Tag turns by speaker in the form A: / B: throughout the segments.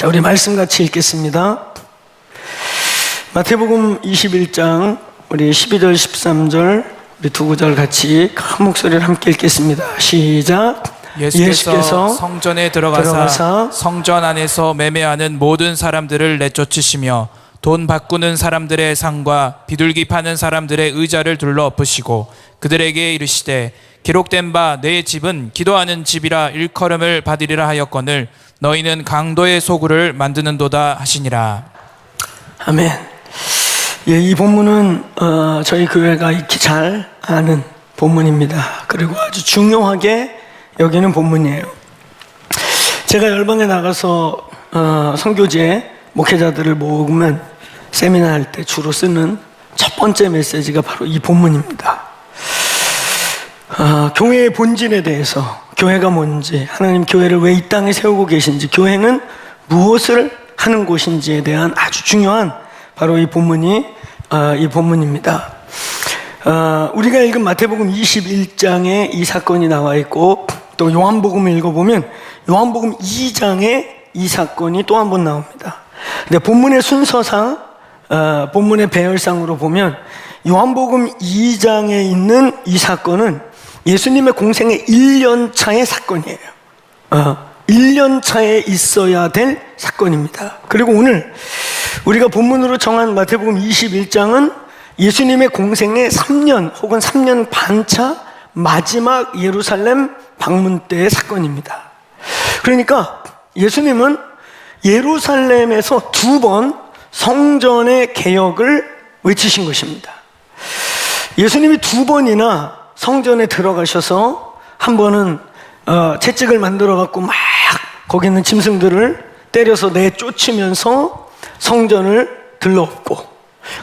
A: 자, 우리 말씀 같이 읽겠습니다. 마태복음 21장 우리 12절 13절 우리 두 구절 같이 큰 목소리를 함께 읽겠습니다. 시작.
B: 예수께서 성전에 들어가사 성전 안에서 매매하는 모든 사람들을 내쫓으시며 돈 바꾸는 사람들의 상과 비둘기 파는 사람들의 의자를 둘러 엎으시고 그들에게 이르시되 기록된 바 내 집은 기도하는 집이라 일컬음을 받으리라 하였거늘 너희는 강도의 소굴을 만드는도다 하시니라.
A: 아멘. 예, 이 본문은 저희 교회가 익히 잘 아는 본문입니다. 그리고 아주 중요하게 여기는 본문이에요. 제가 열방에 나가서 선교지에 목회자들을 모으면 세미나 할 때 주로 쓰는 첫 번째 메시지가 바로 이 본문입니다. 교회의 본질에 대해서, 교회가 뭔지, 하나님 교회를 왜 이 땅에 세우고 계신지, 교회는 무엇을 하는 곳인지에 대한 아주 중요한 바로 이 본문입니다. 우리가 읽은 마태복음 21장에 이 사건이 나와 있고, 또 요한복음을 읽어보면 요한복음 2장에 이 사건이 또 한 번 나옵니다. 근데 본문의 순서상, 본문의 배열상으로 보면 요한복음 2장에 있는 이 사건은 예수님의 공생의 1년 차의 사건이에요. 1년 차에 있어야 될 사건입니다. 그리고 오늘 우리가 본문으로 정한 마태복음 21장은 예수님의 공생의 3년 혹은 3년 반 차 마지막 예루살렘 방문 때의 사건입니다. 그러니까 예수님은 예루살렘에서 두 번 성전의 개혁을 외치신 것입니다. 예수님이 두 번이나 성전에 들어가셔서 한 번은 채찍을 만들어 갖고 막 거기 있는 짐승들을 때려서 내쫓으면서 성전을 들러엎고,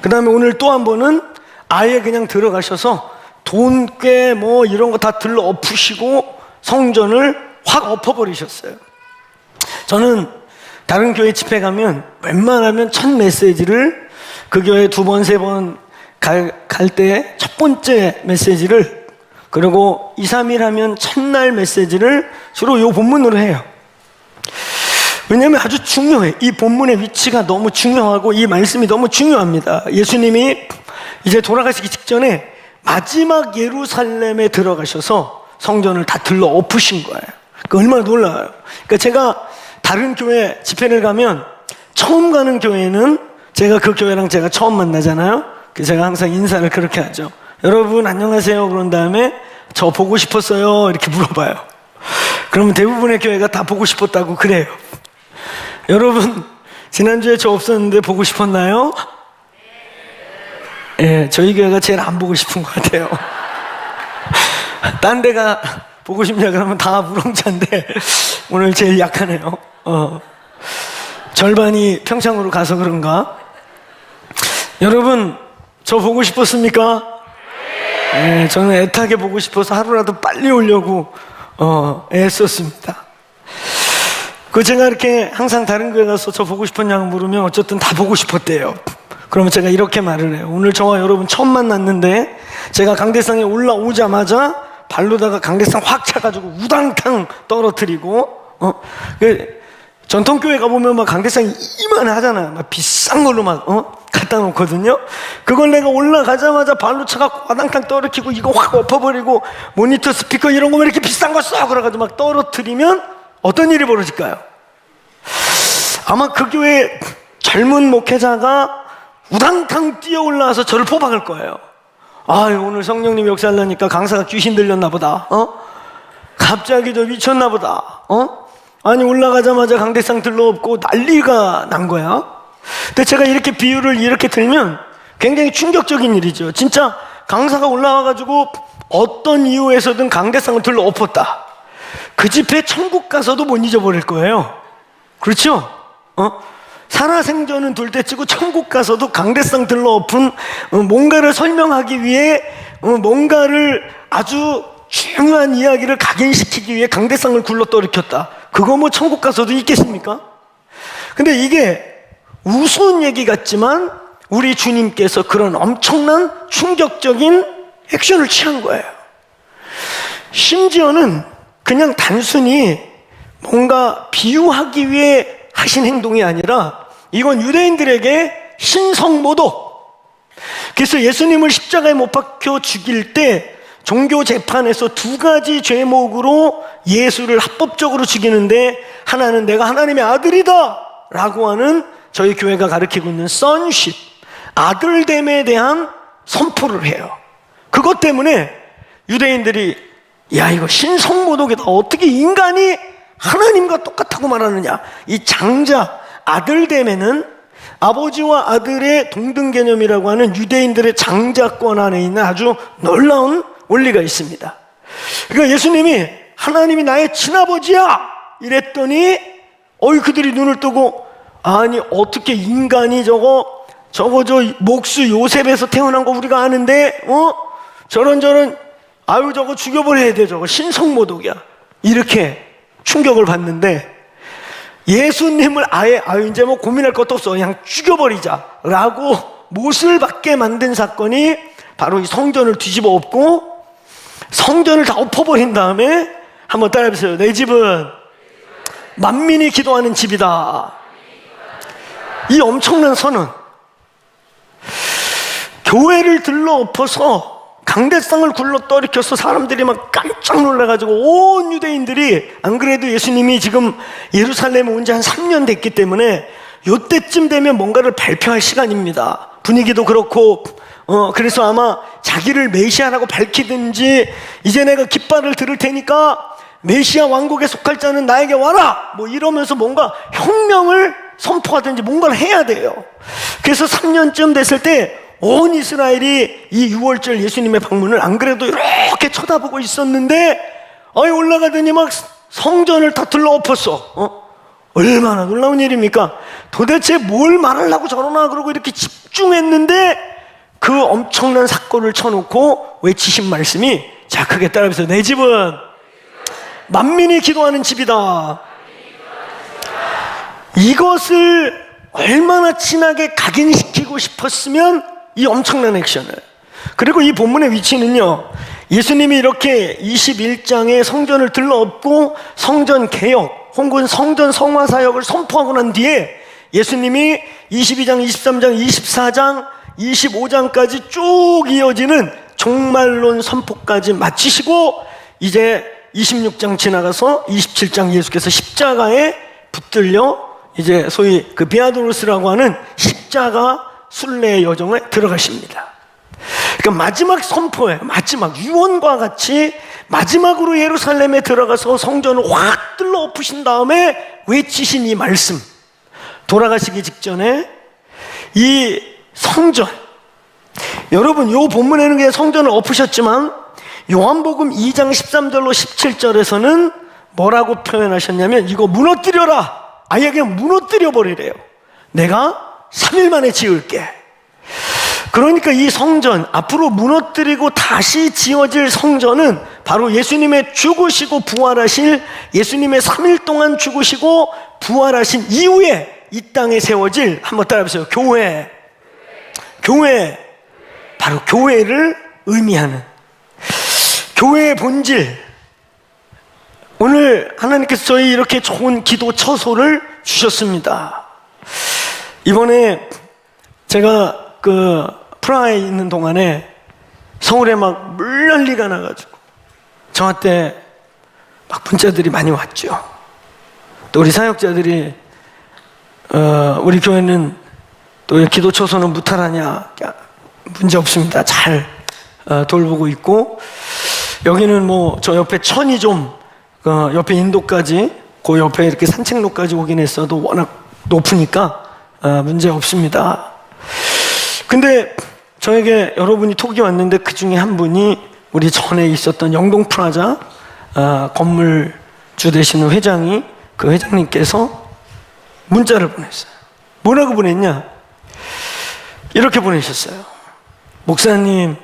A: 그 다음에 오늘 또 한 번은 아예 그냥 들어가셔서 돈꽤 뭐 이런 거 다 들러엎으시고 성전을 확 엎어버리셨어요. 저는 다른 교회 집회 가면 웬만하면 첫 메시지를 그 교회 두 번, 세 번 갈 때 첫 번째 메시지를, 그리고 2, 3일 하면 첫날 메시지를 주로 이 본문으로 해요. 왜냐하면 아주 중요해. 이 본문의 위치가 너무 중요하고 이 말씀이 너무 중요합니다. 예수님이 이제 돌아가시기 직전에 마지막 예루살렘에 들어가셔서 성전을 다 들러 엎으신 거예요. 얼마나 놀라워요. 그러니까 제가 다른 교회 집회를 가면 처음 가는 교회는 제가 그 교회랑 제가 처음 만나잖아요. 그래서 제가 항상 인사를 그렇게 하죠. 여러분 안녕하세요. 그런 다음에 저 보고 싶었어요 이렇게 물어봐요. 그러면 대부분의 교회가 다 보고 싶었다고 그래요. 여러분 지난주에 저 없었는데 보고 싶었나요? 예, 저희 교회가 제일 안 보고 싶은 것 같아요. 딴 데가 보고 싶냐 그러면 다 무롱차인데 오늘 제일 약하네요. 절반이 평창으로 가서 그런가? 여러분 저 보고 싶었습니까? 네, 저는 애타게 보고 싶어서 하루라도 빨리 오려고 애썼습니다. 제가 이렇게 항상 다른 교회 가서 저 보고 싶었냐고 물으면 어쨌든 다 보고 싶었대요. 그러면 제가 이렇게 말을 해요. 오늘 저와 여러분 처음 만났는데 제가 강대상에 올라오자마자 발로다가 강대상 확 차가지고 우당탕 떨어뜨리고, 전통교회 가보면 막 강대상이 이만하잖아요. 막 비싼 걸로 막 갖다 놓거든요. 그걸 내가 올라가자마자 발로 차갖고 와당탕 떨어뜨리고 이거 확 엎어버리고 모니터 스피커 이런 거 왜 이렇게 비싼 거 써? 그래가지고 막 떨어뜨리면 어떤 일이 벌어질까요? 아마 그 교회 젊은 목회자가 우당탕 뛰어 올라와서 저를 포박할 거예요. 아유, 오늘 성령님 역사하려니까 강사가 귀신 들렸나 보다. 갑자기 저 미쳤나 보다. 아니 올라가자마자 강대상 들러엎고 난리가 난 거야. 근데 제가 이렇게 비유를 이렇게 들면 굉장히 충격적인 일이죠. 진짜 강사가 올라와가지고 어떤 이유에서든 강대상을 들러엎었다. 그 집회 천국 가서도 못 잊어버릴 거예요. 그렇죠? 살아생전은 둘째치고 천국 가서도 강대상 들러엎은 뭔가를 설명하기 위해 뭔가를 아주 중요한 이야기를 각인시키기 위해 강대상을 굴러떨으켰다. 그거 뭐 천국 가서도 있겠습니까? 근데 이게 우스운 얘기 같지만 우리 주님께서 그런 엄청난 충격적인 액션을 취한 거예요. 심지어는 그냥 단순히 뭔가 비유하기 위해 하신 행동이 아니라 이건 유대인들에게 신성모독. 그래서 예수님을 십자가에 못 박혀 죽일 때 종교 재판에서 두 가지 죄목으로 예수를 합법적으로 죽이는데, 하나는 내가 하나님의 아들이다 라고 하는 저희 교회가 가르치고 있는 sonship, 아들됨에 대한 선포를 해요. 그것 때문에 유대인들이 야, 이거 신성모독이다, 어떻게 인간이 하나님과 똑같다고 말하느냐. 이 장자, 아들됨에는 아버지와 아들의 동등 개념이라고 하는 유대인들의 장자권 안에 있는 아주 놀라운 원리가 있습니다. 그러니까 예수님이 하나님이 나의 친아버지야 이랬더니 그들이 눈을 뜨고, 아니 어떻게 인간이 저 목수 요셉에서 태어난 거 우리가 아는데 저런 저거 죽여버려야 돼, 저거 신성모독이야, 이렇게 충격을 받는데, 예수님을 아예 이제 뭐 고민할 것도 없어, 그냥 죽여버리자라고 못을 받게 만든 사건이 바로 이 성전을 뒤집어 엎고 성전을 다 엎어버린 다음에, 한번 따라해보세요. 내 집은 만민이 기도하는 집이다. 이 엄청난 선언. 교회를 들러 엎어서 강대상을 굴러 떠리켜서 사람들이 막 깜짝 놀라가지고 온 유대인들이, 안 그래도 예수님이 지금 예루살렘에 온 지 한 3년 됐기 때문에 요때쯤 되면 뭔가를 발표할 시간입니다. 분위기도 그렇고, 그래서 아마 자기를 메시아라고 밝히든지, 이제 내가 깃발을 들을 테니까 메시아 왕국에 속할 자는 나에게 와라 뭐 이러면서 뭔가 혁명을 선포하든지 뭔가를 해야 돼요. 그래서 3년쯤 됐을 때 온 이스라엘이 이 6월절 예수님의 방문을 안 그래도 이렇게 쳐다보고 있었는데, 올라가더니 막 성전을 다 들러 엎었어. 얼마나 놀라운 일입니까? 도대체 뭘 말하려고 저러나 그러고 이렇게 집중했는데, 그 엄청난 사건을 쳐놓고 외치신 말씀이, 자, 크게 따라해보세요. 내 집은 만민이 기도하는 집이다. 이것을 얼마나 진하게 각인시키고 싶었으면 이 엄청난 액션을. 그리고 이 본문의 위치는요, 예수님이 이렇게 21장에 성전을 들러엎고 성전 개혁 혹은 성전 성화 사역을 선포하고 난 뒤에 예수님이 22장, 23장, 24장, 25장까지 쭉 이어지는 종말론 선포까지 마치시고, 이제 26장 지나가서 27장 예수께서 십자가에 붙들려 이제 소위 그 비아도로스라고 하는 십자가 순례의 여정에 들어가십니다. 그러니까 마지막 선포에, 마지막 유언과 같이 마지막으로 예루살렘에 들어가서 성전을 확 뚫어 엎으신 다음에 외치신 이 말씀, 돌아가시기 직전에 이 성전, 여러분 이 본문에는 그냥 성전을 엎으셨지만 요한복음 2장 13절로 17절에서는 뭐라고 표현하셨냐면, 이거 무너뜨려라, 아예 그냥 무너뜨려 버리래요. 내가 3일 만에 지을게. 그러니까 이 성전, 앞으로 무너뜨리고 다시 지어질 성전은 바로 예수님의 죽으시고 부활하실, 예수님의 3일 동안 죽으시고 부활하신 이후에 이 땅에 세워질, 한번 따라해보세요. 교회. 바로 교회를 의미하는 교회의 본질. 오늘 하나님께서 저희 이렇게 좋은 기도 처소를 주셨습니다. 이번에 제가 그 프라하에 있는 동안에 서울에 막 물난리가 나가지고 저한테 막 문자들이 많이 왔죠. 또 우리 사역자들이 우리 교회는 또 기도 처소는 무탈하냐, 문제 없습니다. 잘 돌보고 있고, 여기는 뭐 저 옆에 천이 좀 옆에 인도까지, 그 옆에 이렇게 산책로까지 오긴 했어도 워낙 높으니까 문제 없습니다. 근데 저에게 여러분이 톡이 왔는데, 그 중에 한 분이 우리 전에 있었던 영동 프라자 건물주 되시는 회장이, 그 회장님께서 문자를 보냈어요. 뭐라고 보냈냐? 이렇게 보내셨어요. 목사님,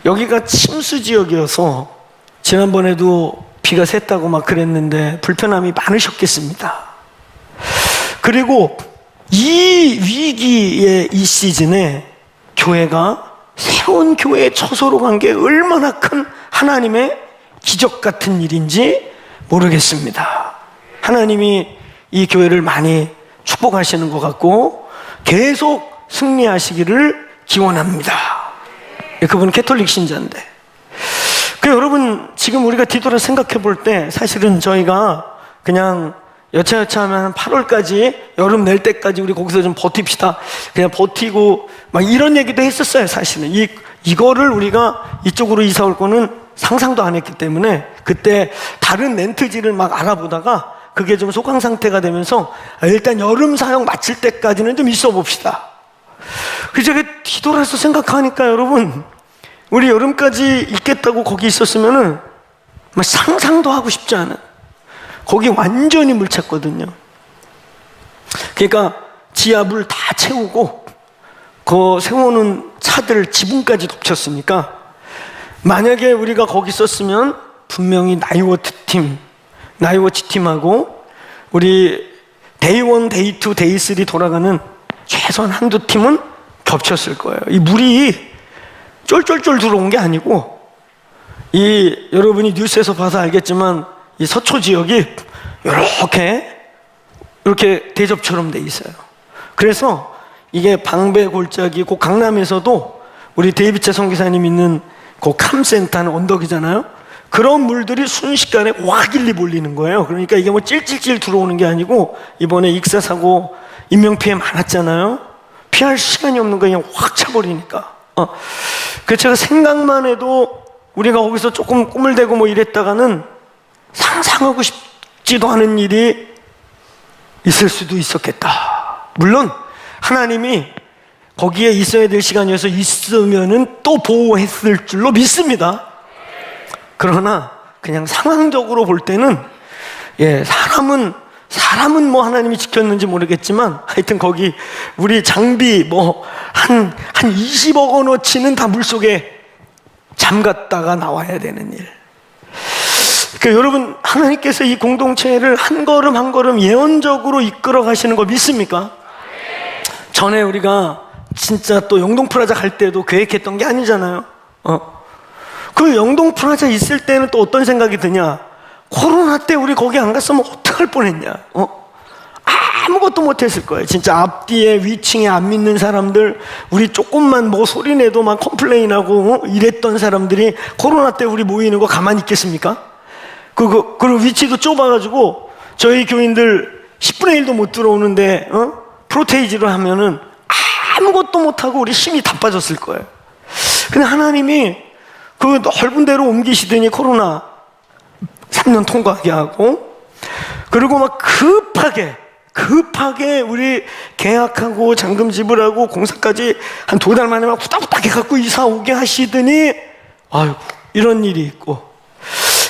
A: 여기가 침수 지역이어서 지난번에도 비가 샜다고 막 그랬는데 불편함이 많으셨겠습니다. 그리고 이 위기의 이 시즌에 교회가 새로운 교회의 처소로 간 게 얼마나 큰 하나님의 기적 같은 일인지 모르겠습니다. 하나님이 이 교회를 많이 축복하시는 것 같고 계속 승리하시기를 기원합니다. 그분은 캐톨릭 신자인데. 여러분, 지금 우리가 뒤돌아 생각해 볼 때 사실은 저희가 그냥 여차여차하면 8월까지, 여름 낼 때까지 우리 거기서 좀 버팁시다, 그냥 버티고 막 이런 얘기도 했었어요. 사실은 이거를 우리가 이쪽으로 이사 올 거는 상상도 안 했기 때문에 그때 다른 렌트지를 막 알아보다가 그게 좀 소강 상태가 되면서 일단 여름 사역 마칠 때까지는 좀 있어 봅시다. 그래서 제가 뒤돌아서 생각하니까 여러분, 우리 여름까지 있겠다고 거기 있었으면은 상상도 하고 싶지 않은, 거기 완전히 물 찼거든요. 그러니까 지하 물 다 채우고 그 세워놓은 차들 지붕까지 덮쳤으니까 만약에 우리가 거기 있었으면 분명히 나이워치 팀하고 우리 데이 1, 데이 2, 데이 3 돌아가는 최소한 한두 팀은 겹쳤을 거예요. 이 물이 쫄쫄쫄 들어온 게 아니고, 여러분이 뉴스에서 봐서 알겠지만 이 서초 지역이 이렇게 대접처럼 돼 있어요. 그래서 이게 방배 골짜기, 그 강남에서도 우리 데이비체 선교사님 있는 그 캄센터는 언덕이잖아요. 그런 물들이 순식간에 와길리 몰리는 거예요. 그러니까 이게 뭐 찔찔찔 들어오는 게 아니고, 이번에 익사사고 인명피해 많았잖아요. 피할 시간이 없는 거 그냥 확 차버리니까. 그래서 제가 생각만 해도 우리가 거기서 조금 꿈을 대고 뭐 이랬다가는 상상하고 싶지도 않은 일이 있을 수도 있었겠다. 물론 하나님이 거기에 있어야 될 시간이어서 있으면은 또 보호했을 줄로 믿습니다. 그러나 그냥 상황적으로 볼 때는 사람은 뭐 하나님이 지켰는지 모르겠지만 하여튼 거기 우리 장비 뭐 한 20억 원어치는 다 물속에 잠갔다가 나와야 되는 일. 그러니까 여러분, 하나님께서 이 공동체를 한 걸음 한 걸음 예언적으로 이끌어 가시는 거 믿습니까? 전에 우리가 진짜 또 영동프라자 갈 때도 계획했던 게 아니잖아요. 그 영동프라자 있을 때는 또 어떤 생각이 드냐? 코로나 때 우리 거기 안 갔으면 어떡할 뻔했냐? 아무것도 못했을 거예요. 진짜 앞뒤에 위층에 안 믿는 사람들, 우리 조금만 뭐 소리 내도 막 컴플레인하고 이랬던 사람들이 코로나 때 우리 모이는 거 가만히 있겠습니까? 그리고 위치도 좁아가지고 저희 교인들 10분의 1도 못 들어오는데 프로테이지로 하면은 아무것도 못하고 우리 힘이 다 빠졌을 거예요. 근데 하나님이 그 넓은 데로 옮기시더니 코로나 3년 통과하게 하고, 그리고 막 급하게 우리 계약하고 잔금 지불하고 공사까지 한 2달 만에 막 후딱후딱 해갖고 이사 오게 하시더니 아이고 이런 일이 있고.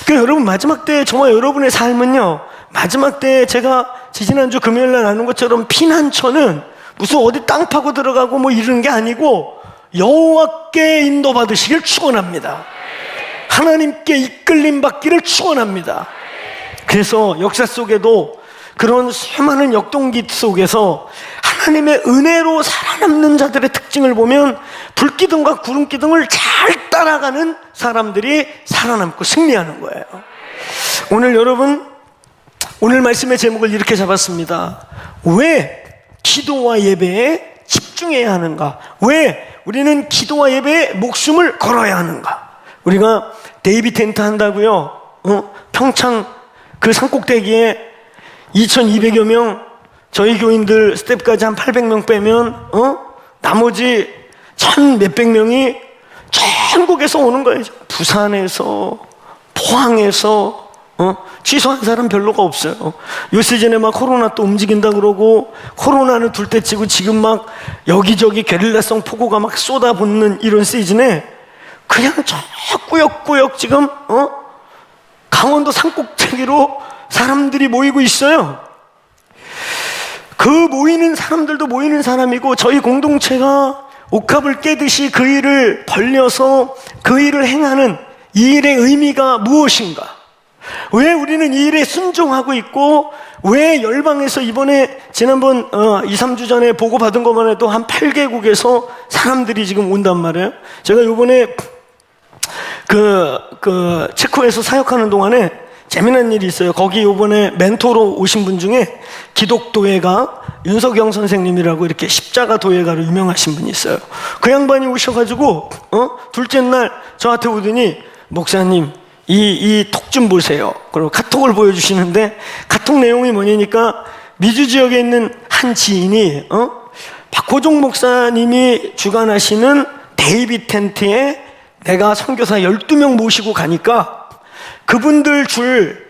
A: 그러니까 여러분, 마지막 때 정말 여러분의 삶은요, 마지막 때 제가 지지난주 금요일날 나눈 것처럼 피난처는 무슨 어디 땅 파고 들어가고 뭐 이런 게 아니고 여호와께 인도받으시길 축원합니다. 하나님께 이끌림 받기를 축원합니다. 그래서 역사 속에도 그런 수많은 역동기 속에서 하나님의 은혜로 살아남는 자들의 특징을 보면 불기둥과 구름기둥을 잘 따라가는 사람들이 살아남고 승리하는 거예요. 오늘 여러분, 오늘 말씀의 제목을 이렇게 잡았습니다. 왜 기도와 예배에 집중해야 하는가? 왜 우리는 기도와 예배에 목숨을 걸어야 하는가? 우리가 데이비 텐트 한다고요, 평창 그 산꼭대기에 2200여 명, 저희 교인들 스텝까지 한 800명 빼면 나머지 1000몇백 명이 전국에서 오는 거예요. 부산에서, 포항에서, 취소한 사람 별로가 없어요. 요 시즌에 막 코로나 또 움직인다 그러고, 코로나는 둘째치고 지금 막 여기저기 게릴라성 폭우가 막 쏟아붓는 이런 시즌에 그냥 저 꾸역꾸역 지금 강원도 산꼭대기로 사람들이 모이고 있어요. 그 모이는 사람들도 모이는 사람이고, 저희 공동체가 옥합을 깨듯이 그 일을 벌려서 그 일을 행하는 이 일의 의미가 무엇인가? 왜 우리는 이 일에 순종하고 있고, 왜 열방에서 이번에 지난번 2, 3주 전에 보고받은 것만 해도 한 8개국에서 사람들이 지금 온단 말이에요. 제가 이번에 체코에서 사역하는 동안에 재미난 일이 있어요. 거기 요번에 멘토로 오신 분 중에 기독도회가 윤석영 선생님이라고 이렇게 십자가 도회가로 유명하신 분이 있어요. 그 양반이 오셔가지고 둘째 날 저한테 오더니 목사님 이 톡 좀 보세요. 그리고 카톡을 보여주시는데 카톡 내용이 뭐냐니까 미주 지역에 있는 한 지인이 박호종 목사님이 주관하시는 데이비 텐트에 내가 선교사 12명 모시고 가니까 그분들 줄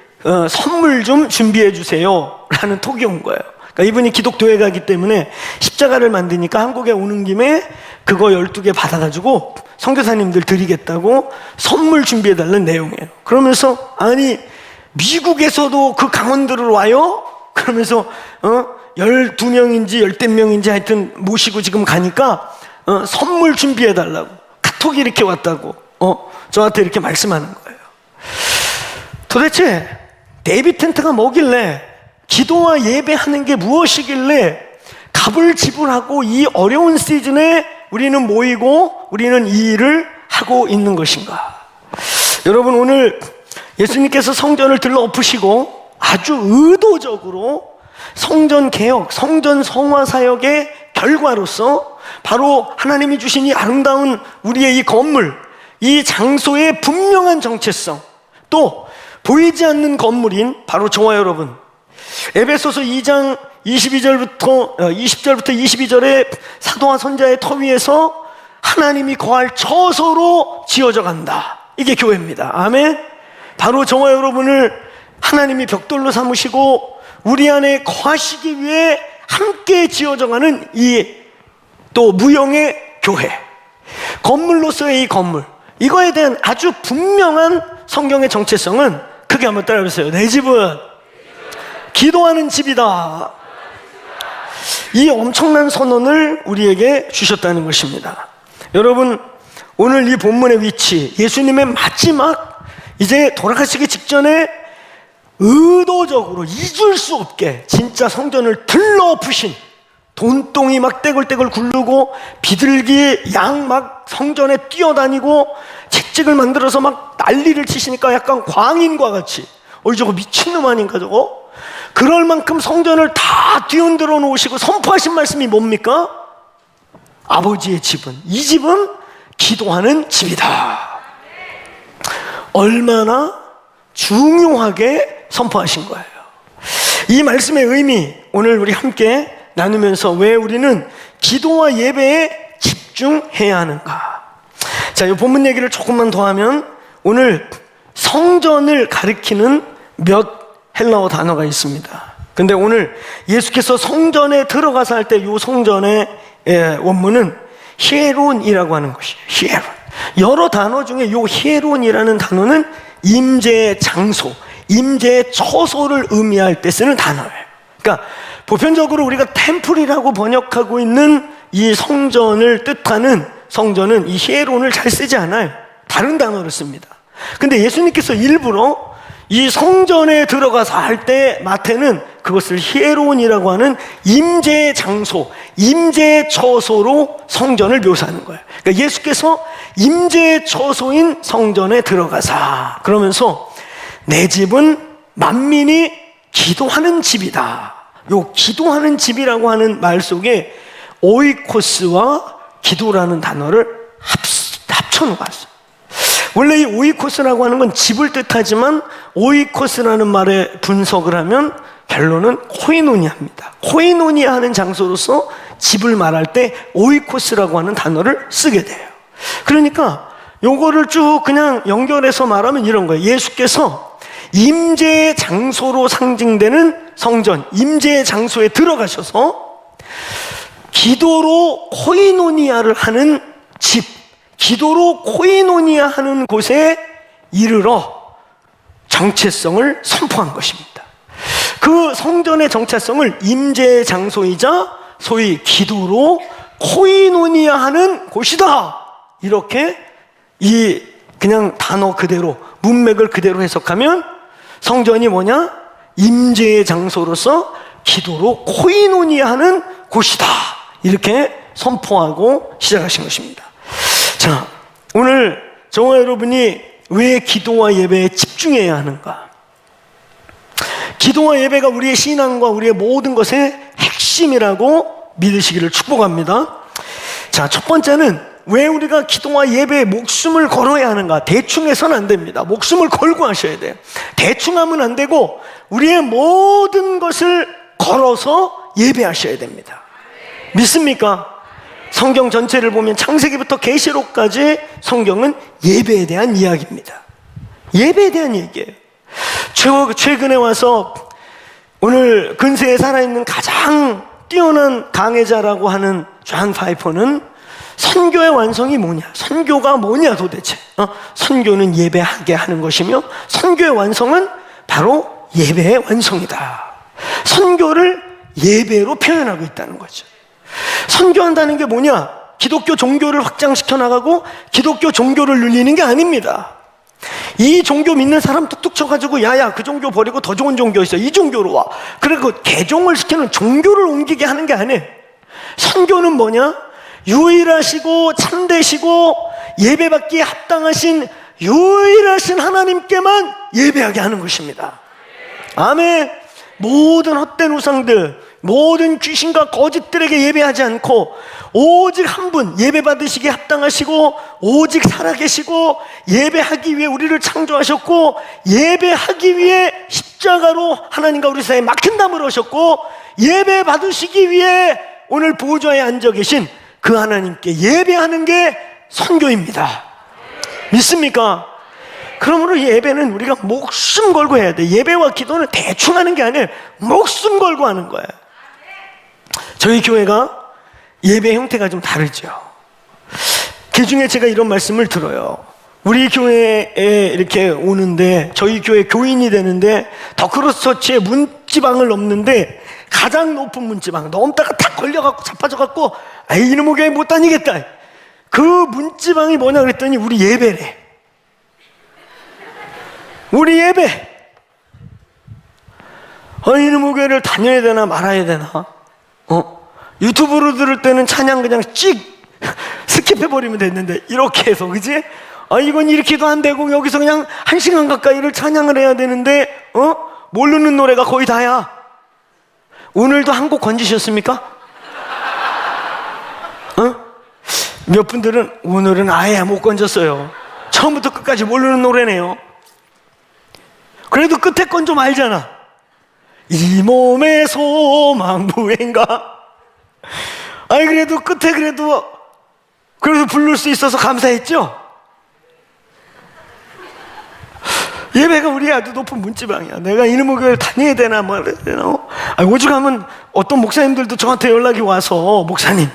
A: 선물 좀 준비해 주세요 라는 톡이 온 거예요. 그러니까 이분이 기독도회가이기 때문에 십자가를 만드니까 한국에 오는 김에 그거 12개 받아가지고 선교사님들 드리겠다고 선물 준비해 달라는 내용이에요. 그러면서 아니 미국에서도 그 강원들을 와요? 그러면서 12명인지 10명인지 하여튼 모시고 지금 가니까 선물 준비해 달라고 카톡이 이렇게 왔다고 저한테 이렇게 말씀하는 거예요. 도대체 데이비 텐트가 뭐길래 기도와 예배하는 게 무엇이길래 값을 지불하고 이 어려운 시즌에 우리는 모이고 우리는 이 일을 하고 있는 것인가? 여러분 오늘 예수님께서 성전을 들러 엎으시고 아주 의도적으로 성전 개혁, 성전 성화 사역의 결과로서 바로 하나님이 주신 이 아름다운 우리의 이 건물, 이 장소의 분명한 정체성, 또 보이지 않는 건물인 바로 저와 여러분, 에베소서 2장 20절부터 22절에 사도와 선자의 터 위에서 하나님이 거할 처소로 지어져 간다. 이게 교회입니다. 아멘. 바로 저와 여러분을 하나님이 벽돌로 삼으시고 우리 안에 거하시기 위해 함께 지어져 가는 이 또 무형의 교회, 건물로서의 이 건물, 이거에 대한 아주 분명한 성경의 정체성은 크게 한번 따라해보세요. 내 집은 기도하는 집이다. 이 엄청난 선언을 우리에게 주셨다는 것입니다. 여러분 오늘 이 본문의 위치, 예수님의 마지막 이제 돌아가시기 직전에 의도적으로 잊을 수 없게 진짜 성전을 들러엎으신, 돈똥이 막 떼굴떼굴 굴르고 비둘기 양 막 성전에 뛰어다니고 채찍을 만들어서 막 난리를 치시니까 약간 광인과 같이 저거 미친놈 아닌가 저거? 그럴 만큼 성전을 다 뒤흔들어 놓으시고 선포하신 말씀이 뭡니까? 아버지의 집은, 이 집은 기도하는 집이다. 얼마나 중요하게 선포하신 거예요. 이 말씀의 의미 오늘 우리 함께 나누면서 왜 우리는 기도와 예배에 집중해야 하는가? 자, 이 본문 얘기를 조금만 더 하면 오늘 성전을 가리키는 몇 헬라어 단어가 있습니다. 근데 오늘 예수께서 성전에 들어가서 할 때 이 성전의 원문은 히에론이라고 하는 것이에요. 히에론. 여러 단어 중에 이 히에론이라는 단어는 임재의 장소, 임재의 처소를 의미할 때 쓰는 단어예요. 그러니까 보편적으로 우리가 템플이라고 번역하고 있는 이 성전을 뜻하는 성전은 이 히에론을 잘 쓰지 않아요. 다른 단어를 씁니다. 근데 예수님께서 일부러 이 성전에 들어가서 할 때 마태는 그것을 히에론이라고 하는 임재의 장소, 임재의 처소로 성전을 묘사하는 거예요. 그러니까 예수께서 임재의 처소인 성전에 들어가사 그러면서 내 집은 만민이 기도하는 집이다. 요 기도하는 집이라고 하는 말 속에 오이코스와 기도라는 단어를 합쳐놓았어요. 원래 이 오이코스라고 하는 건 집을 뜻하지만 오이코스라는 말에 분석을 하면 결론은 코이노니아입니다. 코이노니아 하는 장소로서 집을 말할 때 오이코스라고 하는 단어를 쓰게 돼요. 그러니까 요거를 쭉 그냥 연결해서 말하면 이런 거예요. 예수께서 임재의 장소로 상징되는 성전, 임재의 장소에 들어가셔서 기도로 코이노니아를 하는 집, 기도로 코이노니아 하는 곳에 이르러 정체성을 선포한 것입니다. 그 성전의 정체성을 임재의 장소이자 소위 기도로 코이노니아 하는 곳이다. 이렇게 이 그냥 단어 그대로 문맥을 그대로 해석하면 성전이 뭐냐? 임재의 장소로서 기도로 코이노니아 하는 곳이다. 이렇게 선포하고 시작하신 것입니다. 자, 오늘 저와 여러분이 왜 기도와 예배에 집중해야 하는가? 기도와 예배가 우리의 신앙과 우리의 모든 것의 핵심이라고 믿으시기를 축복합니다. 자, 첫 번째는 왜 우리가 기도와 예배에 목숨을 걸어야 하는가? 대충 해서는 안 됩니다. 목숨을 걸고 하셔야 돼요. 대충 하면 안 되고 우리의 모든 것을 걸어서 예배하셔야 됩니다. 믿습니까? 성경 전체를 보면 창세기부터 계시록까지 성경은 예배에 대한 이야기입니다. 예배에 대한 얘기예요. 최근에 와서 오늘 근세에 살아있는 가장 뛰어난 강해자라고 하는 존 파이퍼는 선교의 완성이 뭐냐? 선교가 뭐냐 도대체? 선교는 예배하게 하는 것이며 선교의 완성은 바로 예배의 완성이다. 선교를 예배로 표현하고 있다는 거죠. 선교한다는 게 뭐냐? 기독교 종교를 확장시켜 나가고 기독교 종교를 늘리는 게 아닙니다. 이 종교 믿는 사람 툭툭 쳐가지고 야야 그 종교 버리고 더 좋은 종교 있어, 이 종교로 와. 그리고 개종을 시키는 종교를 옮기게 하는 게 아니에요. 선교는 뭐냐? 유일하시고 참되시고 예배받기에 합당하신 유일하신 하나님께만 예배하게 하는 것입니다. 아멘. 모든 헛된 우상들, 모든 귀신과 거짓들에게 예배하지 않고 오직 한 분 예배받으시기에 합당하시고 오직 살아계시고 예배하기 위해 우리를 창조하셨고 예배하기 위해 십자가로 하나님과 우리 사이에 막힌 담을 오셨고 예배받으시기 위해 오늘 보좌에 앉아 계신 그 하나님께 예배하는 게 선교입니다. 믿습니까? 그러므로 예배는 우리가 목숨 걸고 해야 돼. 예배와 기도는 대충 하는 게 아니에요. 목숨 걸고 하는 거예요. 저희 교회가 예배 형태가 좀 다르죠. 그 중에 제가 이런 말씀을 들어요. 우리 교회에 이렇게 오는데 저희 교회 교인이 되는데 더크로스처치의 문지방을 넘는데 가장 높은 문지방 넘다가 탁 걸려갖고 자빠져갖고 이놈의 교회 못 다니겠다. 그 문지방이 뭐냐 그랬더니 우리 예배래. 우리 예배. 이놈의 교회를 다녀야 되나 말아야 되나? 유튜브로 들을 때는 찬양 그냥 찍 스킵해버리면 됐는데 이렇게 해서 그지? 이건 이렇게도 안 되고 여기서 그냥 1시간 가까이를 찬양을 해야 되는데 모르는 노래가 거의 다야. 오늘도 한 곡 건지셨습니까? 몇 분들은 오늘은 아예 못 건졌어요. 처음부터 끝까지 모르는 노래네요. 그래도 끝에 건 좀 알잖아. 이 몸의 소망 무인가? 그래도 끝에 그래도 부를 수 있어서 감사했죠? 예배가 우리 아주 높은 문지방이야. 내가 이놈의 교회를 다녀야 되나 말해야 되나? 오죽하면 어떤 목사님들도 저한테 연락이 와서 목사님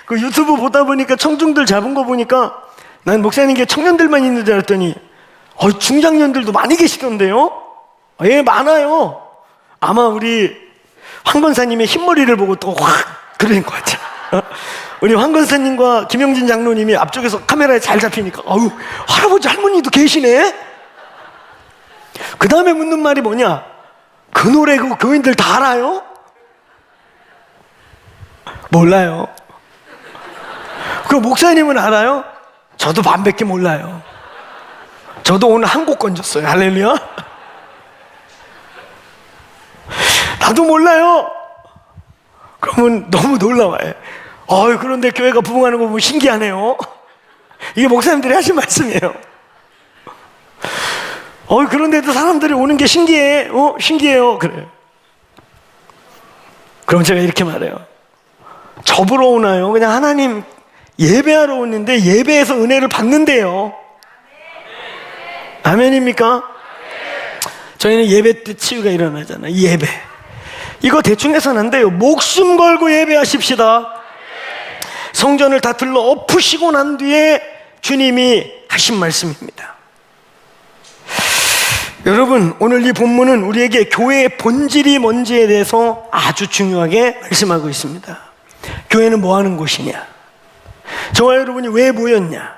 A: 그 유튜브 보다 보니까 청중들 잡은 거 보니까 난 목사님께 청년들만 있는 줄 알았더니 중장년들도 많이 계시던데요? 예, 많아요. 아마 우리 황 권사님의 흰머리를 보고 또 확 그러는 것 같아. 우리 황 권사님과 김영진 장로님이 앞쪽에서 카메라에 잘 잡히니까 할아버지 할머니도 계시네? 그 다음에 묻는 말이 뭐냐? 그 노래 그 교인들 다 알아요? 몰라요. 그 목사님은 알아요? 저도 반밖에 몰라요. 저도 오늘 한 곡 건졌어요. 할렐루야. 나도 몰라요. 그러면 너무 놀라워요. 그런데 교회가 부흥하는 거 보면 신기하네요. 이게 목사님들이 하신 말씀이에요. 그런데도 사람들이 오는 게 신기해. 신기해요. 그래요. 그럼 제가 이렇게 말해요. 접으러 오나요? 그냥 하나님 예배하러 오는데 예배에서 은혜를 받는데요. 아멘입니까? 저희는 예배 때 치유가 일어나잖아요. 예배. 이거 대충 해서는 안 돼요. 목숨 걸고 예배하십시다. 성전을 다 들러 엎으시고 난 뒤에 주님이 하신 말씀입니다. 여러분, 오늘 이 본문은 우리에게 교회의 본질이 뭔지에 대해서 아주 중요하게 말씀하고 있습니다. 교회는 뭐 하는 곳이냐? 저와 여러분이 왜 모였냐?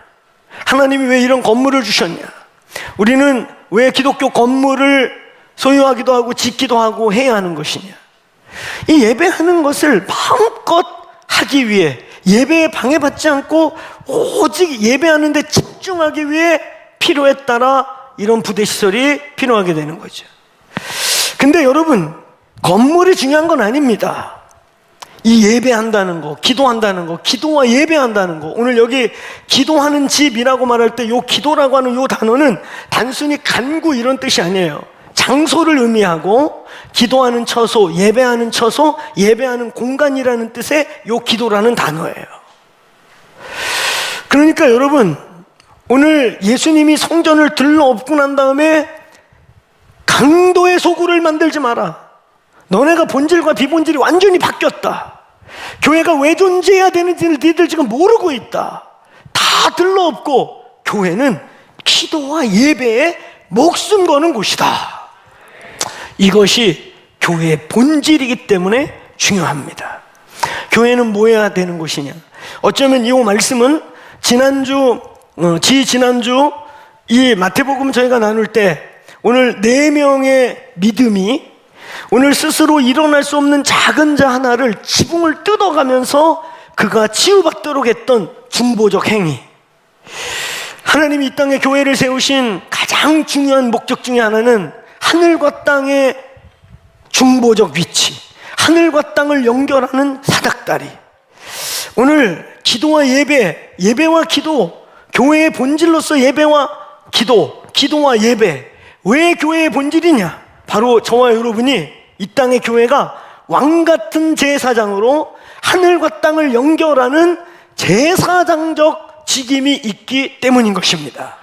A: 하나님이 왜 이런 건물을 주셨냐? 우리는 왜 기독교 건물을 소유하기도 하고 짓기도 하고 해야 하는 것이냐? 이 예배하는 것을 마음껏 하기 위해 예배에 방해받지 않고 오직 예배하는 데 집중하기 위해 필요에 따라 이런 부대시설이 필요하게 되는 거죠. 근데 여러분, 건물이 중요한 건 아닙니다. 이 예배한다는 거, 기도한다는 거, 기도와 예배한다는 거. 오늘 여기 기도하는 집이라고 말할 때 요 기도라고 하는 요 단어는 단순히 간구 이런 뜻이 아니에요. 장소를 의미하고 기도하는 처소, 예배하는 처소, 예배하는 공간이라는 뜻의 요 기도라는 단어예요. 그러니까 여러분, 오늘 예수님이 성전을 들러엎고 난 다음에 강도의 소굴을 만들지 마라. 너네가 본질과 비본질이 완전히 바뀌었다. 교회가 왜 존재해야 되는지를 니들 지금 모르고 있다. 다 들러엎고 교회는 기도와 예배에 목숨 거는 곳이다. 이것이 교회의 본질이기 때문에 중요합니다. 교회는 뭐 해야 되는 곳이냐? 어쩌면 이 말씀은 지난주 이 마태복음 저희가 나눌 때 오늘 4명의 믿음이 오늘 스스로 일어날 수 없는 작은 자 하나를 지붕을 뜯어가면서 그가 치유받도록 했던 중보적 행위. 하나님이 이 땅에 교회를 세우신 가장 중요한 목적 중에 하나는 하늘과 땅의 중보적 위치, 하늘과 땅을 연결하는 사닥다리. 오늘 기도와 예배, 예배와 기도, 교회의 본질로서 예배와 기도, 기도와 예배. 왜 교회의 본질이냐? 바로 저와 여러분이 이 땅의 교회가 왕같은 제사장으로 하늘과 땅을 연결하는 제사장적 직임이 있기 때문인 것입니다.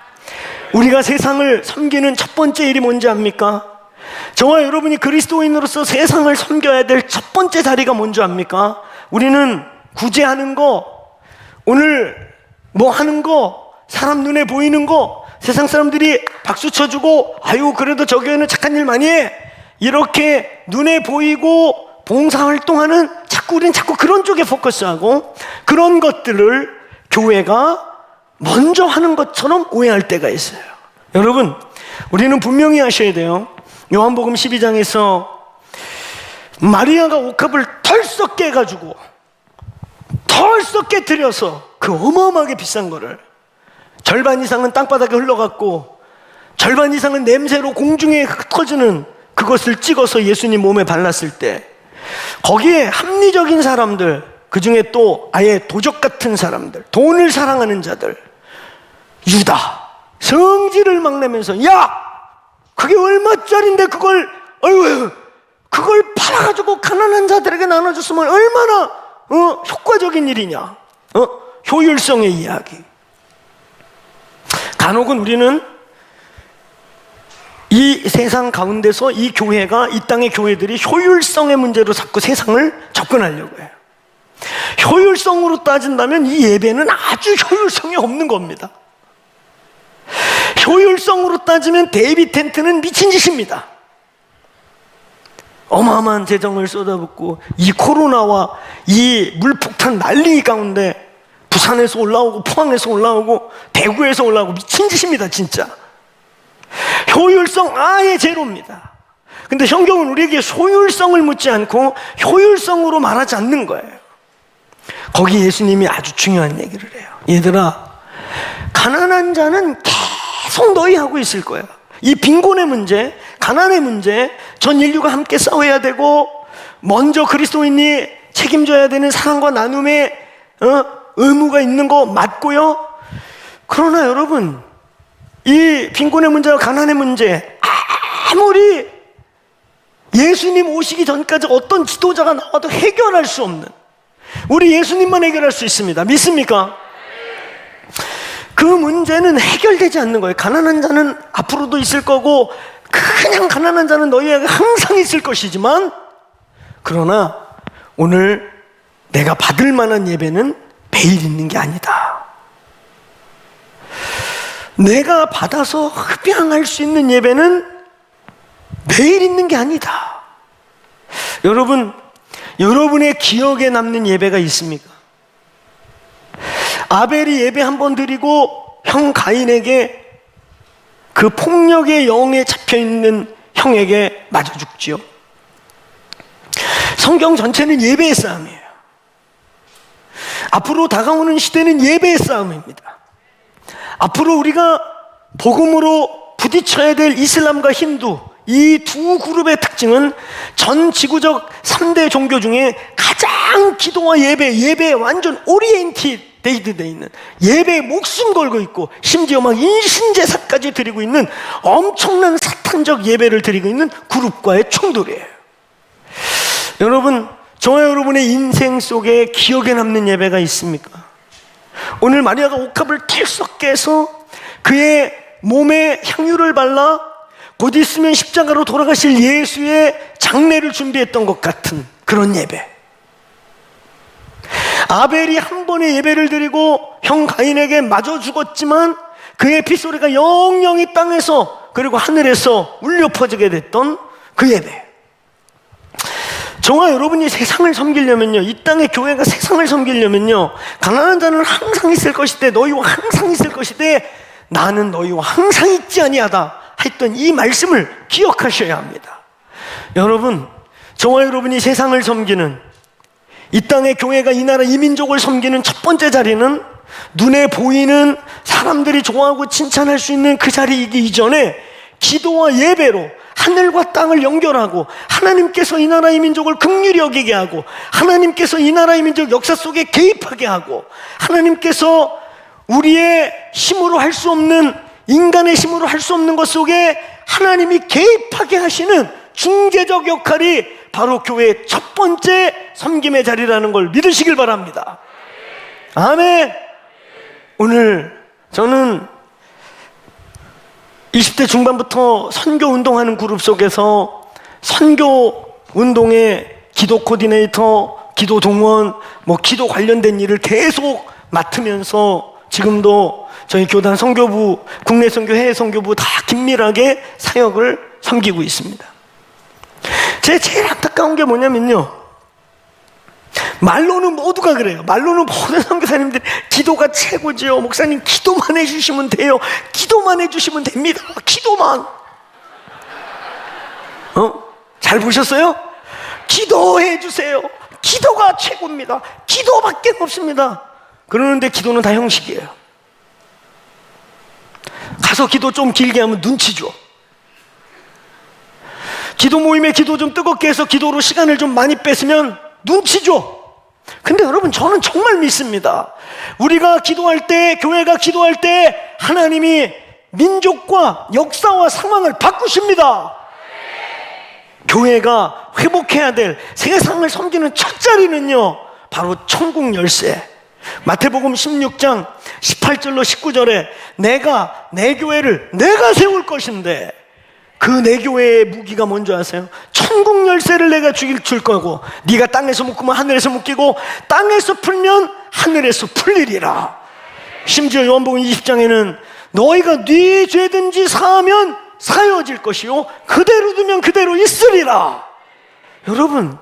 A: 우리가 세상을 섬기는 첫 번째 일이 뭔지 압니까? 저와 여러분이 그리스도인으로서 세상을 섬겨야 될 첫 번째 자리가 뭔지 압니까? 우리는 구제하는 거, 오늘 뭐 하는 거, 사람 눈에 보이는 거, 세상 사람들이 박수 쳐주고 아유 그래도 저 교회는 착한 일 많이 해, 이렇게 눈에 보이고 봉사활동하는 우린 자꾸 그런 쪽에 포커스하고 그런 것들을 교회가 먼저 하는 것처럼 오해할 때가 있어요. 여러분, 우리는 분명히 아셔야 돼요. 요한복음 12장에서 마리아가 옥합을 털썩 깨가지고 털썩 깨뜨려서 그 어마어마하게 비싼 거를 절반 이상은 땅바닥에 흘러갔고 절반 이상은 냄새로 공중에 흩어지는 그것을 찍어서 예수님 몸에 발랐을 때 거기에 합리적인 사람들, 그 중에 또 아예 도적 같은 사람들, 돈을 사랑하는 자들, 유다 성질을 막 내면서 야 그게 얼마짜린데 그걸 팔아가지고 가난한 자들에게 나눠줬으면 얼마나 효과적인 일이냐, 효율성의 이야기. 간혹은 우리는 이 세상 가운데서 이 교회가, 이 땅의 교회들이 효율성의 문제로 자꾸 세상을 접근하려고 해요. 효율성으로 따진다면 이 예배는 아주 효율성이 없는 겁니다. 효율성으로 따지면 데이비 텐트는 미친 짓입니다. 어마어마한 재정을 쏟아붓고 이 코로나와 이 물폭탄 난리 가운데 부산에서 올라오고 포항에서 올라오고 대구에서 올라오고 미친 짓입니다. 진짜 효율성 아예 제로입니다. 근데 성경은 우리에게 효율성을 묻지 않고 효율성으로 말하지 않는 거예요. 거기 예수님이 아주 중요한 얘기를 해요. 얘들아, 가난한 자는 계속 너희 하고 있을 거야. 이 빈곤의 문제, 가난의 문제, 전 인류가 함께 싸워야 되고 먼저 그리스도인이 책임져야 되는 사랑과 나눔의 의무가 있는 거 맞고요. 그러나 여러분, 이 빈곤의 문제와 가난의 문제 아무리 예수님 오시기 전까지 어떤 지도자가 나와도 해결할 수 없는, 우리 예수님만 해결할 수 있습니다. 믿습니까? 그 문제는 해결되지 않는 거예요. 가난한 자는 앞으로도 있을 거고 그냥 가난한 자는 너희에게 항상 있을 것이지만, 그러나 오늘 내가 받을 만한 예배는 매일 있는 게 아니다. 내가 받아서 흡양할 수 있는 예배는 매일 있는 게 아니다. 여러분, 여러분의 기억에 남는 예배가 있습니까? 아벨이 예배 한 번 드리고 형 가인에게 그 폭력의 영에 잡혀있는 형에게 맞아 죽지요. 성경 전체는 예배의 싸움이에요. 앞으로 다가오는 시대는 예배의 싸움입니다. 앞으로 우리가 복음으로 부딪혀야 될 이슬람과 힌두, 이 두 그룹의 특징은 전 지구적 3대 종교 중에 가장 기도와 예배에 완전 오리엔티데이드 돼 있는, 예배에 목숨 걸고 있고 심지어 막 인신제사까지 드리고 있는 엄청난 사탄적 예배를 드리고 있는 그룹과의 충돌이에요. 여러분, 저와 여러분의 인생 속에 기억에 남는 예배가 있습니까? 오늘 마리아가 옥합을 털썩 깨서 그의 몸에 향유를 발라 곧 있으면 십자가로 돌아가실 예수의 장례를 준비했던 것 같은 그런 예배. 아벨이 한 번의 예배를 드리고 형 가인에게 맞아 죽었지만 그의 핏소리가 영영이 땅에서 그리고 하늘에서 울려 퍼지게 됐던 그 예배. 저와 여러분이 세상을 섬기려면요, 이 땅의 교회가 세상을 섬기려면요, 가난한 자는 항상 있을 것이되 너희와 항상 있을 것이되 나는 너희와 항상 있지 아니하다 했던 이 말씀을 기억하셔야 합니다. 여러분, 저와 여러분이 세상을 섬기는, 이 땅의 교회가 이 나라 이 민족을 섬기는 첫 번째 자리는 눈에 보이는 사람들이 좋아하고 칭찬할 수 있는 그 자리이기 이전에 기도와 예배로 하늘과 땅을 연결하고 하나님께서 이 나라 이 민족을 긍휼히 여기게 하고 하나님께서 이 나라 이 민족 역사 속에 개입하게 하고 하나님께서 우리의 힘으로 할 수 없는, 인간의 힘으로 할 수 없는 것 속에 하나님이 개입하게 하시는 중개적 역할이 바로 교회의 첫 번째 섬김의 자리라는 걸 믿으시길 바랍니다. 아멘. 오늘 저는 20대 중반부터 선교 운동하는 그룹 속에서 선교 운동의 기도 코디네이터, 기도 동원, 기도 관련된 일을 계속 맡으면서 지금도 저희 교단 선교부, 국내 선교, 해외 선교부 다 긴밀하게 사역을 섬기고 있습니다. 제 제일 안타까운 게 뭐냐면요, 말로는 모두가 그래요. 말로는 모든 선교사님들이 기도가 최고지요. 목사님 기도만 해주시면 돼요. 기도만 해주시면 됩니다. 기도만. 잘 보셨어요? 기도해 주세요. 기도가 최고입니다. 기도밖에 없습니다. 그러는데 기도는 다 형식이에요. 가서 기도 좀 길게 하면 눈치 줘. 기도 모임에 기도 좀 뜨겁게 해서 기도로 시간을 좀 많이 뺐으면 눈치 줘. 근데 여러분, 저는 정말 믿습니다. 우리가 기도할 때, 교회가 기도할 때 하나님이 민족과 역사와 상황을 바꾸십니다. 교회가 회복해야 될, 세상을 섬기는 첫 자리는요, 바로 천국 열쇠. 마태복음 16장 18절로 19절에 내가 내 교회를 내가 세울 것인데, 그 내 교회의 무기가 뭔지 아세요? 천국 열쇠를 내가 줄 거고, 네가 땅에서 묶으면 하늘에서 묶이고 땅에서 풀면 하늘에서 풀리리라. 심지어 요한복음 20장에는 너희가 네 죄든지 사하면 사여질 것이요 그대로 두면 그대로 있으리라. 여러분,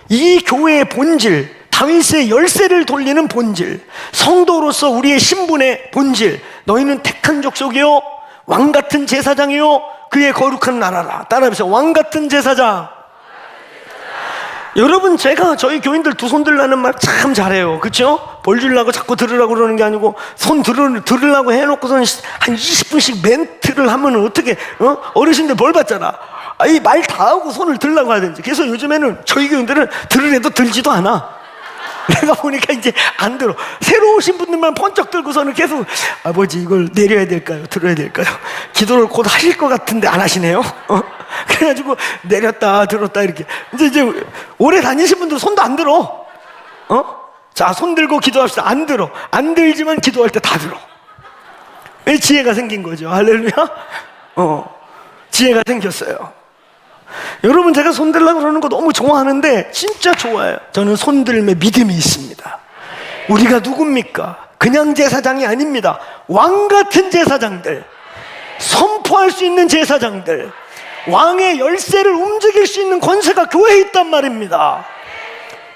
A: 이 교회의 본질, 다윗의 열쇠를 돌리는 본질, 성도로서 우리의 신분의 본질, 너희는 택한 족속이요 왕같은 제사장이요 그의 거룩한 나라라. 따라해보세요. 왕같은 제사장. 여러분, 제가 저희 교인들 두 손 들라는 말 참 잘해요. 그렇죠? 벌 주려고 자꾸 들으라고 그러는 게 아니고, 손 들으려고 해놓고서는 한 20분씩 멘트를 하면 어떻게, 어르신들 벌 받잖아. 이 말 다 하고 손을 들라고 하든지. 그래서 요즘에는 저희 교인들은 들으래도 들지도 않아. 내가 보니까 이제 안 들어. 새로 오신 분들만 번쩍 들고서는 계속 아버지 이걸 내려야 될까요? 들어야 될까요? 기도를 곧 하실 것 같은데 안 하시네요. 그래가지고 내렸다 들었다 이렇게. 이제 오래 다니신 분들은 손도 안 들어. 자, 손 들고 기도합시다. 안 들어. 안 들지만 기도할 때 다 들어. 왜? 지혜가 생긴 거죠. 할렐루야. 지혜가 생겼어요. 여러분, 제가 손들라고 그러는 거 너무 좋아하는데 진짜 좋아요. 저는 손들매 믿음이 있습니다. 우리가 누굽니까? 그냥 제사장이 아닙니다. 왕같은 제사장들, 선포할 수 있는 제사장들, 왕의 열쇠를 움직일 수 있는 권세가 교회에 있단 말입니다.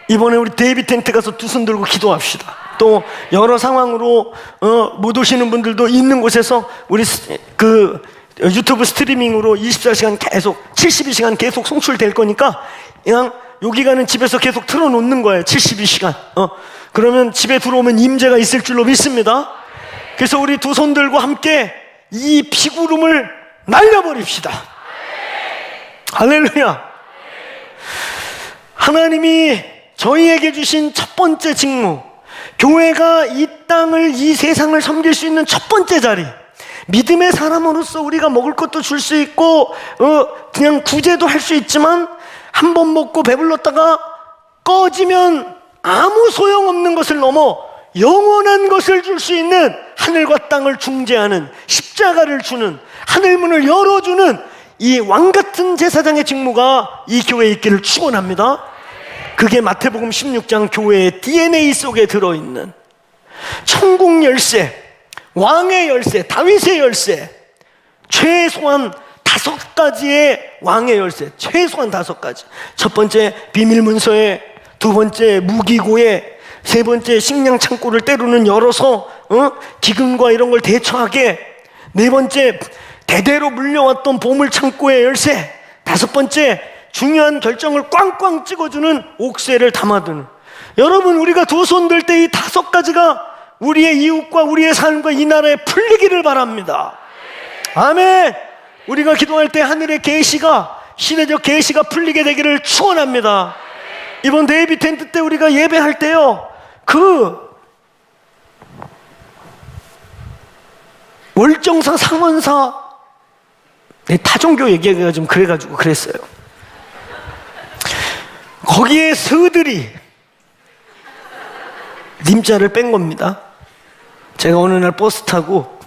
A: 이번에 우리 데이비 텐트 가서 두 손 들고 기도합시다. 또 여러 상황으로 못 오시는 분들도 있는 곳에서 우리 유튜브 스트리밍으로 24시간 계속 72시간 계속 송출될 거니까 그냥 여기 가는 집에서 계속 틀어놓는 거예요. 72시간. 그러면 집에 들어오면 임재가 있을 줄로 믿습니다. 그래서 우리 두 손 들고 함께 이 피구름을 날려버립시다. 할렐루야. 하나님이 저희에게 주신 첫 번째 직무, 교회가 이 땅을, 이 세상을 섬길 수 있는 첫 번째 자리, 믿음의 사람으로서 우리가 먹을 것도 줄 수 있고 그냥 구제도 할 수 있지만 한 번 먹고 배불렀다가 꺼지면 아무 소용없는 것을 넘어 영원한 것을 줄 수 있는, 하늘과 땅을 중재하는, 십자가를 주는, 하늘문을 열어주는 이 왕같은 제사장의 직무가 이 교회에 있기를 축원합니다. 그게 마태복음 16장 교회의 DNA 속에 들어있는 천국 열쇠, 왕의 열쇠, 다윗의 열쇠, 최소한 5가지의 왕의 열쇠, 최소한 5가지. 첫 번째 비밀문서에, 두 번째 무기고에, 세 번째 식량 창고를 때로는 열어서 기근과 이런 걸 대처하게, 네 번째 대대로 물려왔던 보물 창고의 열쇠, 다섯 번째 중요한 결정을 꽝꽝 찍어주는 옥새를 담아두는. 여러분, 우리가 두 손 들 때 이 5가지가 우리의 이웃과 우리의 삶과 이 나라에 풀리기를 바랍니다. 아멘. 우리가 기도할 때 하늘의 계시가, 신의적 계시가 풀리게 되기를 축원합니다. 이번 데이비 텐트 때 우리가 예배할 때요, 월정사 상원사, 타종교 얘기가 좀 그래가지고 그랬어요. 거기에 스들이 님자를 뺀 겁니다. 제가 어느 날 버스 타고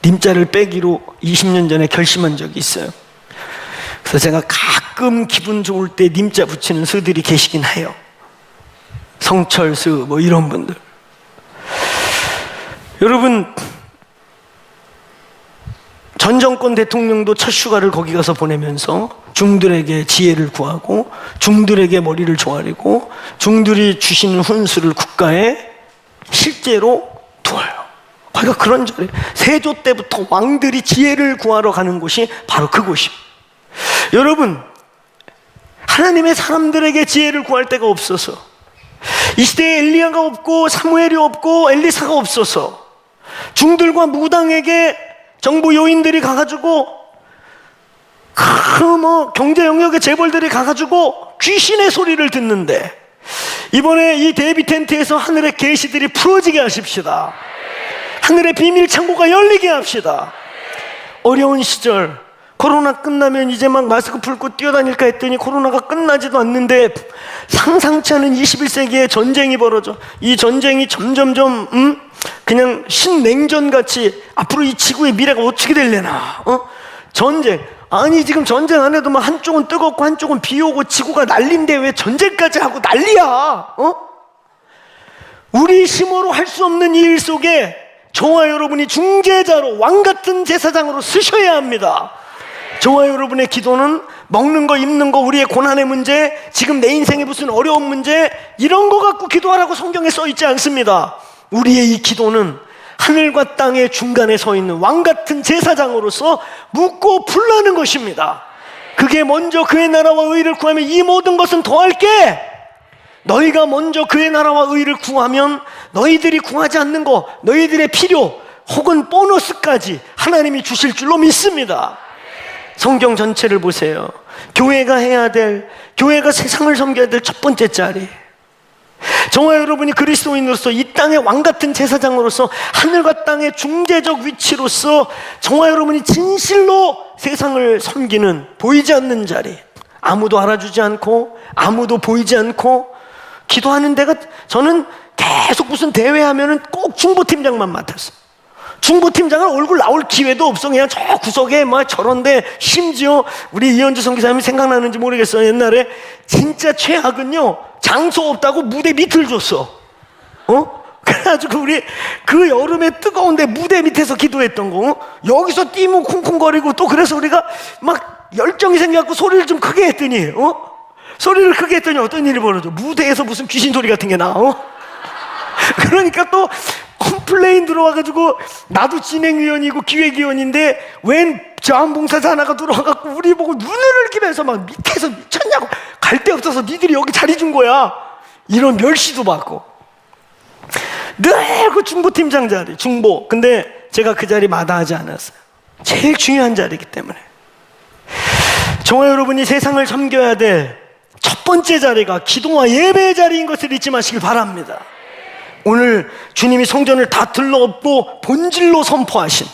A: 님자를 빼기로 20년 전에 결심한 적이 있어요. 그래서 제가 가끔 기분 좋을 때 님자 붙이는 스들이 계시긴 해요. 성철스 이런 분들. 여러분, 전 정권 대통령도 첫 휴가를 거기 가서 보내면서 중들에게 지혜를 구하고, 중들에게 머리를 조아리고, 중들이 주시는 훈수를 국가에 실제로 두어요. 거기가 그런 자리. 세조 때부터 왕들이 지혜를 구하러 가는 곳이 바로 그곳입니다. 여러분, 하나님의 사람들에게 지혜를 구할 데가 없어서, 이 시대에 엘리야가 없고 사무엘이 없고 엘리사가 없어서 중들과 무당에게 정부 요인들이 가가지고, 경제 영역의 재벌들이 가가지고 귀신의 소리를 듣는데, 이번에 이 데이비 텐트에서 하늘의 계시들이 풀어지게 하십시다. 하늘의 비밀 창고가 열리게 합시다. 어려운 시절, 코로나 끝나면 이제 막 마스크 풀고 뛰어다닐까 했더니 코로나가 끝나지도 않는데 상상치 않은 21세기에 전쟁이 벌어져. 이 전쟁이 점점점 그냥 신냉전같이 앞으로 이 지구의 미래가 어떻게 될래나. 전쟁. 아니 지금 전쟁 안 해도 막 한쪽은 뜨겁고 한쪽은 비 오고 지구가 난리인데 왜 전쟁까지 하고 난리야. 우리 힘으로 할 수 없는 이 일 속에 저와 여러분이 중재자로, 왕같은 제사장으로 쓰셔야 합니다. 저와 여러분의 기도는 먹는 거, 입는 거, 우리의 고난의 문제, 지금 내 인생에 무슨 어려운 문제, 이런 거 갖고 기도하라고 성경에 써 있지 않습니다. 우리의 이 기도는 하늘과 땅의 중간에 서 있는 왕같은 제사장으로서 묻고 풀라는 것입니다. 그게 먼저 그의 나라와 의를 구하면 이 모든 것은 더할게. 너희가 먼저 그의 나라와 의를 구하면 너희들이 구하지 않는 거, 너희들의 필요 혹은 보너스까지 하나님이 주실 줄로 믿습니다. 성경 전체를 보세요. 교회가 해야 될, 교회가 세상을 섬겨야 될 첫 번째 자리, 저와 여러분이 그리스도인으로서 이 땅의 왕같은 제사장으로서 하늘과 땅의 중재적 위치로서 저와 여러분이 진실로 세상을 섬기는, 보이지 않는 자리, 아무도 알아주지 않고 아무도 보이지 않고 기도하는 데가, 저는 계속 무슨 대회하면은 꼭 중보팀장만 맡았어요. 중보팀장은 얼굴 나올 기회도 없어. 그냥 저 구석에 막 저런데, 심지어 우리 이현주 선교사님이 생각나는지 모르겠어요. 옛날에 진짜 최악은요, 장소 없다고 무대 밑을 줬어. 그래가지고 우리 그 여름에 뜨거운데 무대 밑에서 기도했던 거, 여기서 뛰면 쿵쿵거리고, 또 그래서 우리가 막 열정이 생겨갖고 소리를 좀 크게 했더니, 소리를 크게 했더니 어떤 일이 벌어져. 무대에서 무슨 귀신 소리 같은 게 나와. 그러니까 또 컴플레인 들어와가지고, 나도 진행위원이고 기획위원인데 웬 자원봉사자 하나가 들어와갖고 우리 보고 눈을 흘기면서 막 밑에서 미쳤냐고, 갈 데 없어서 니들이 여기 자리 준 거야, 이런 멸시도 받고. 늘 그 중보팀장 자리, 중보. 근데 제가 그 자리 마다하지 않았어요. 제일 중요한 자리이기 때문에. 저와 여러분이 세상을 섬겨야 될 첫 번째 자리가 기도와 예배의 자리인 것을 잊지 마시길 바랍니다. 오늘 주님이 성전을 다 들러엎고 본질로 선포하신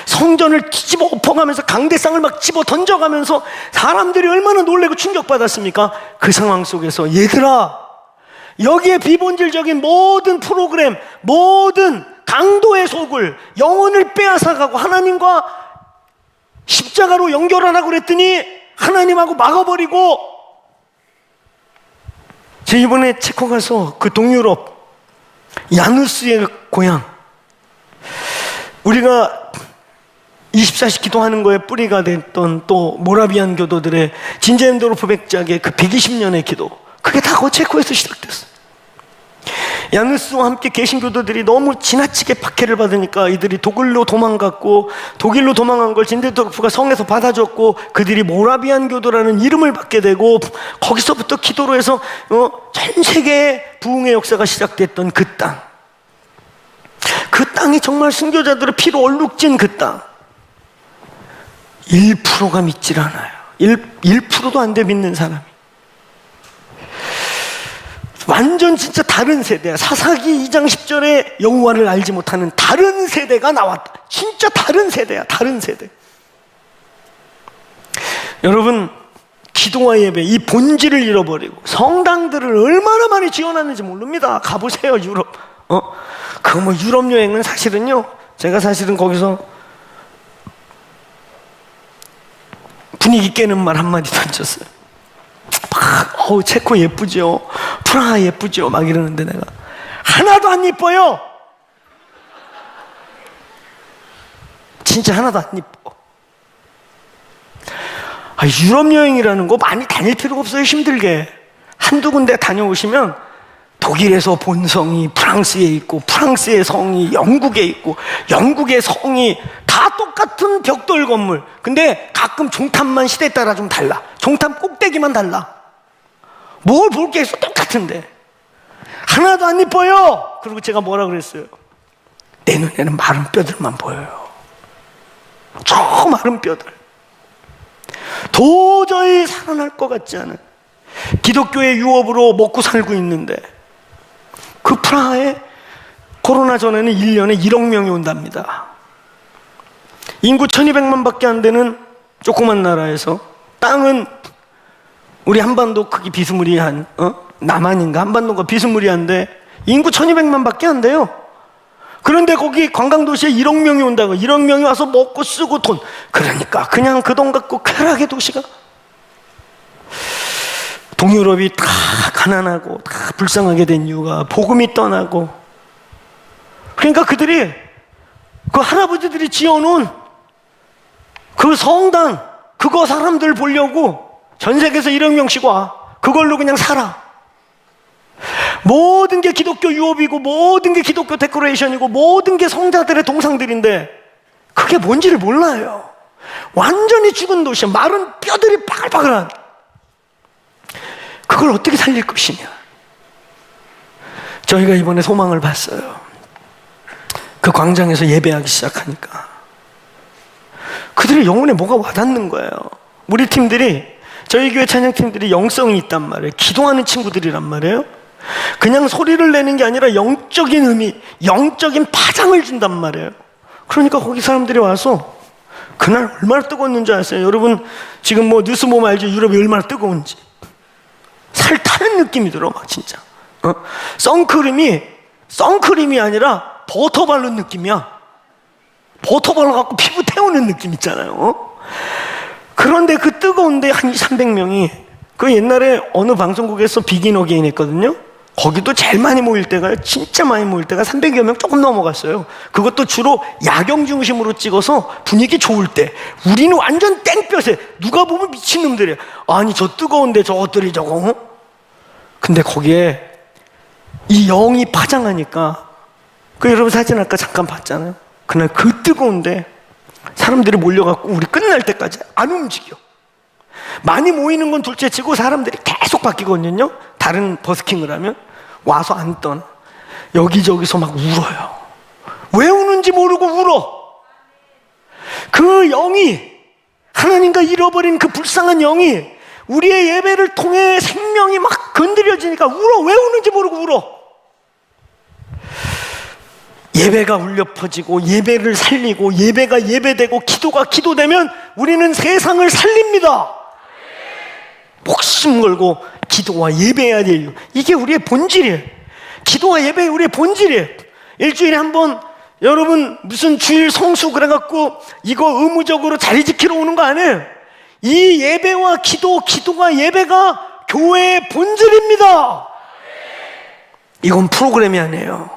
A: 성전을 뒤집어 엎어가면서 강대상을 막 집어 던져가면서 사람들이 얼마나 놀래고 충격받았습니까? 그 상황 속에서 얘들아, 여기에 비본질적인 모든 프로그램, 모든 강도의 속을, 영혼을 빼앗아가고 하나님과 십자가로 연결하라고 그랬더니 하나님하고 막아버리고. 제가 이번에 체코 가서 그 동유럽 야누스의 고향, 우리가 24시 기도하는 거에 뿌리가 됐던 또 모라비안 교도들의 진제엔도르프 백작의 그 120년의 기도, 그게 다 그 체코에서 시작됐어요. 야누스와 함께 계신 교도들이 너무 지나치게 박해를 받으니까 이들이 독일로 도망갔고, 독일로 도망간 걸 진제엔도르프가 성에서 받아줬고, 그들이 모라비안 교도라는 이름을 받게 되고, 거기서부터 기도로 해서 전 세계의 부흥의 역사가 시작됐던 그 땅, 그 땅이 정말 순교자들의 피로 얼룩진 그 땅, 1%가 믿질 않아요. 1%도 안 돼 믿는 사람이. 완전 진짜 다른 세대야. 사사기 2장 10절에 여호와를 알지 못하는 다른 세대가 나왔다. 진짜 다른 세대야. 다른 세대. 여러분, 기도와 예배, 이 본질을 잃어버리고 성당들을 얼마나 많이 지어놨는지 모릅니다. 가보세요, 유럽. 그 뭐 유럽 여행은 사실은요, 제가 사실은 거기서 분위기 깨는 말 한마디 던졌어요. 막 체코 예쁘죠, 프라하 예쁘죠, 막 이러는데 내가 하나도 안 이뻐요. 진짜 하나도 안 이뻐. 유럽 여행이라는 거 많이 다닐 필요가 없어요. 힘들게 한두 군데 다녀오시면 독일에서 본성이 프랑스에 있고, 프랑스의 성이 영국에 있고, 영국의 성이 다 똑같은 벽돌 건물, 근데 가끔 종탑만 시대에 따라 좀 달라. 종탑 꼭대기만 달라. 뭘 볼 게 있어? 똑같은데 하나도 안 이뻐요. 그리고 제가 뭐라 그랬어요? 내 눈에는 마른 뼈들만 보여요. 저 마른 뼈들, 도저히 살아날 것 같지 않은 기독교의 유업으로 먹고 살고 있는데, 그 프라하에 코로나 전에는 1년에 1억 명이 온답니다. 인구 1200만 밖에 안 되는 조그만 나라에서, 땅은 우리 한반도 크기 비스무리한 남한인가 한반도가 비스무리한데 인구 1200만 밖에 안 돼요. 그런데 거기 관광도시에 1억 명이 온다고. 1억 명이 와서 먹고 쓰고 돈, 그러니까 그냥 그 돈 갖고 쾌락의 도시가. 동유럽이 다 가난하고 다 불쌍하게 된 이유가 복음이 떠나고, 그러니까 그들이 그 할아버지들이 지어놓은 그 성당, 그거 사람들 보려고 전 세계에서 1억 명씩 와. 그걸로 그냥 살아. 모든 게 기독교 유업이고, 모든 게 기독교 데코레이션이고, 모든 게 성자들의 동상들인데 그게 뭔지를 몰라요. 완전히 죽은 도시야. 마른 뼈들이 바글바글한. 그걸 어떻게 살릴 것이냐. 저희가 이번에 소망을 봤어요. 그 광장에서 예배하기 시작하니까 그들의 영혼에 뭐가 와닿는 거예요. 우리 팀들이, 저희 교회 찬양팀들이 영성이 있단 말이에요. 기도하는 친구들이란 말이에요. 그냥 소리를 내는 게 아니라 영적인 의미, 영적인 파장을 준단 말이에요. 그러니까 거기 사람들이 와서 그날 얼마나 뜨거웠는지 아세요? 여러분 지금 뭐 뉴스 보면 알죠? 유럽이 얼마나 뜨거운지. 살 타는 느낌이 들어 막 진짜. 선크림이 아니라 버터 바른 느낌이야. 버터 발라갖고 피부 태우는 느낌 있잖아요. 그런데 그 뜨거운데 한 300명이, 그 옛날에 어느 방송국에서 비긴 어게인 했거든요. 거기도 제일 많이 모일 때가, 진짜 많이 모일 때가 300여 명 조금 넘어갔어요. 그것도 주로 야경 중심으로 찍어서 분위기 좋을 때. 우리는 완전 땡볕에, 누가 보면 미친놈들이야. 아니 저 뜨거운데 저것들이 저거. 근데 거기에 이 영이 파장하니까, 그 여러분 사진 아까 잠깐 봤잖아요. 그날 그 뜨거운데 사람들이 몰려갖고 우리 끝날 때까지 안 움직여. 많이 모이는 건 둘째치고 사람들이 계속 바뀌거든요. 다른 버스킹을 하면 와서 안 떠나. 여기저기서 막 울어요. 왜 우는지 모르고 울어. 그 영이 하나님과 잃어버린 그 불쌍한 영이 우리의 예배를 통해 생명이 막 건드려지니까 울어. 왜 우는지 모르고 울어. 예배가 울려 퍼지고 예배를 살리고 예배가 예배되고 기도가 기도되면 우리는 세상을 살립니다. 목숨 걸고 기도와 예배해야 돼요. 이게 우리의 본질이에요. 기도와 예배가 우리의 본질이에요. 일주일에 한 번 여러분 무슨 주일 성수 그래갖고 이거 의무적으로 자리 지키러 오는 거 아니에요. 이 예배와 기도가 예배가 교회의 본질입니다. 이건 프로그램이 아니에요.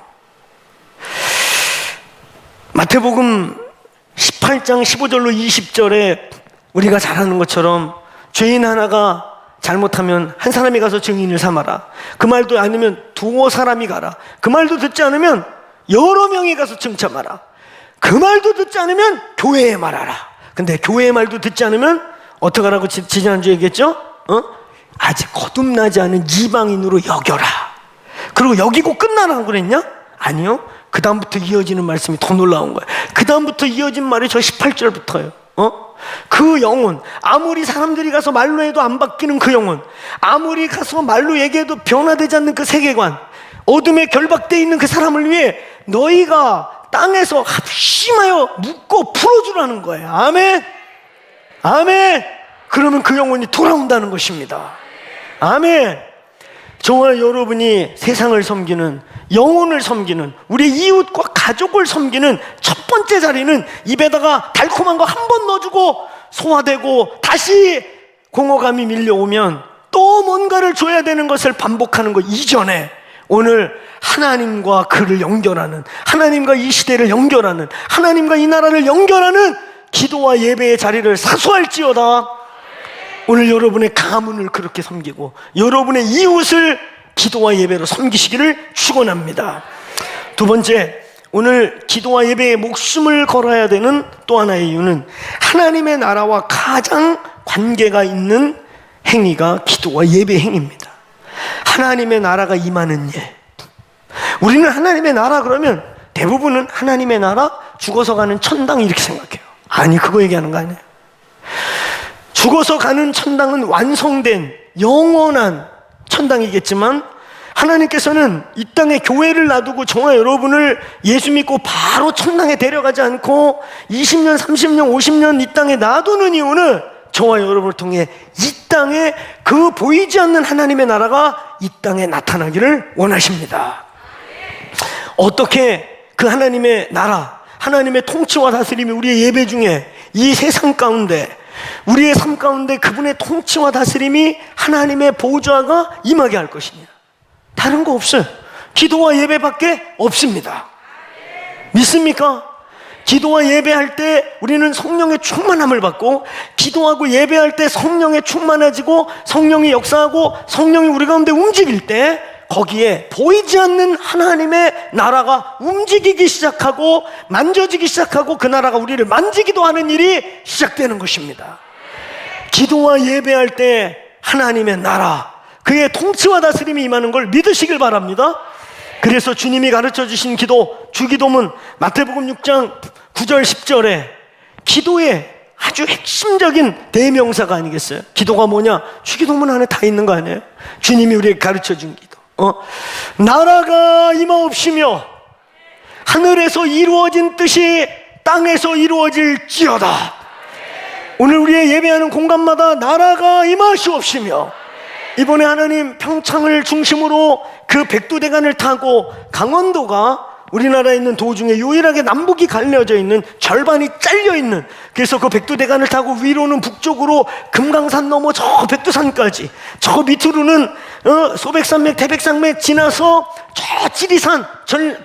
A: 마태복음 18장 15절로 20절에 우리가 잘 아는 것처럼 죄인 하나가 잘못하면 한 사람이 가서 증인을 삼아라. 그 말도 아니면 두어 사람이 가라. 그 말도 듣지 않으면 여러 명이 가서 증참하라. 그 말도 듣지 않으면 교회에 말하라. 근데 교회의 말도 듣지 않으면 어떻게 하라고 지난주에 얘기했죠? 아직 거듭나지 않은 이방인으로 여겨라. 그리고 여기고 끝나라고 그랬냐? 아니요. 그 다음부터 이어지는 말씀이 더 놀라운 거예요. 그 다음부터 이어진 말이 저 18절부터예요. 그 영혼, 아무리 사람들이 가서 말로 해도 안 바뀌는 그 영혼, 아무리 가서 말로 얘기해도 변화되지 않는 그 세계관, 어둠에 결박되어 있는 그 사람을 위해 너희가 땅에서 합심하여 묶고 풀어주라는 거예요. 아멘. 아멘. 그러면 그 영혼이 돌아온다는 것입니다. 아멘. 저와 여러분이 세상을 섬기는, 영혼을 섬기는, 우리 이웃과 가족을 섬기는 첫 번째 자리는 입에다가 달콤한 거 한 번 넣어주고 소화되고 다시 공허감이 밀려오면 또 뭔가를 줘야 되는 것을 반복하는 것 이전에 오늘 하나님과 그를 연결하는, 하나님과 이 시대를 연결하는, 하나님과 이 나라를 연결하는 기도와 예배의 자리를 사수할지어다. 오늘 여러분의 가문을 그렇게 섬기고 여러분의 이웃을 기도와 예배로 섬기시기를 축원합니다. 두 번째, 오늘 기도와 예배에 목숨을 걸어야 되는 또 하나의 이유는 하나님의 나라와 가장 관계가 있는 행위가 기도와 예배 행위입니다. 하나님의 나라가 임하는 일. 우리는 하나님의 나라 그러면 대부분은 하나님의 나라, 죽어서 가는 천당 이렇게 생각해요. 아니, 그거 얘기하는 거 아니에요. 죽어서 가는 천당은 완성된 영원한 천당이겠지만 하나님께서는 이 땅에 교회를 놔두고 저와 여러분을 예수 믿고 바로 천당에 데려가지 않고 20년, 30년, 50년 이 땅에 놔두는 이유는 저와 여러분을 통해 이 땅에 그 보이지 않는 하나님의 나라가 이 땅에 나타나기를 원하십니다. 어떻게 그 하나님의 나라, 하나님의 통치와 다스림이 우리의 예배 중에 이 세상 가운데 우리의 삶 가운데 그분의 통치와 다스림이 하나님의 보좌가 임하게 할 것이냐? 다른 거 없어요. 기도와 예배밖에 없습니다. 믿습니까? 기도와 예배할 때 우리는 성령의 충만함을 받고, 기도하고 예배할 때 성령에 충만해지고 성령이 역사하고 성령이 우리 가운데 움직일 때 거기에 보이지 않는 하나님의 나라가 움직이기 시작하고 만져지기 시작하고 그 나라가 우리를 만지기도 하는 일이 시작되는 것입니다. 기도와 예배할 때 하나님의 나라, 그의 통치와 다스림이 임하는 걸 믿으시길 바랍니다. 그래서 주님이 가르쳐 주신 기도, 주기도문 마태복음 6장 9절 10절에 기도의 아주 핵심적인 대명사가 아니겠어요? 기도가 뭐냐? 주기도문 안에 다 있는 거 아니에요? 주님이 우리에게 가르쳐 준 기도. 나라가 임하옵시며 하늘에서 이루어진 뜻이 땅에서 이루어질지어다. 오늘 우리의 예배하는 공간마다 나라가 임하시옵시며, 이번에 하나님 평창을 중심으로 그 백두대간을 타고 강원도가 우리나라에 있는 도 중에 유일하게 남북이 갈려져 있는, 절반이 잘려 있는, 그래서 그 백두대간을 타고 위로는 북쪽으로 금강산 넘어 저 백두산까지, 저 밑으로는 소백산맥, 태백산맥 지나서 저 지리산,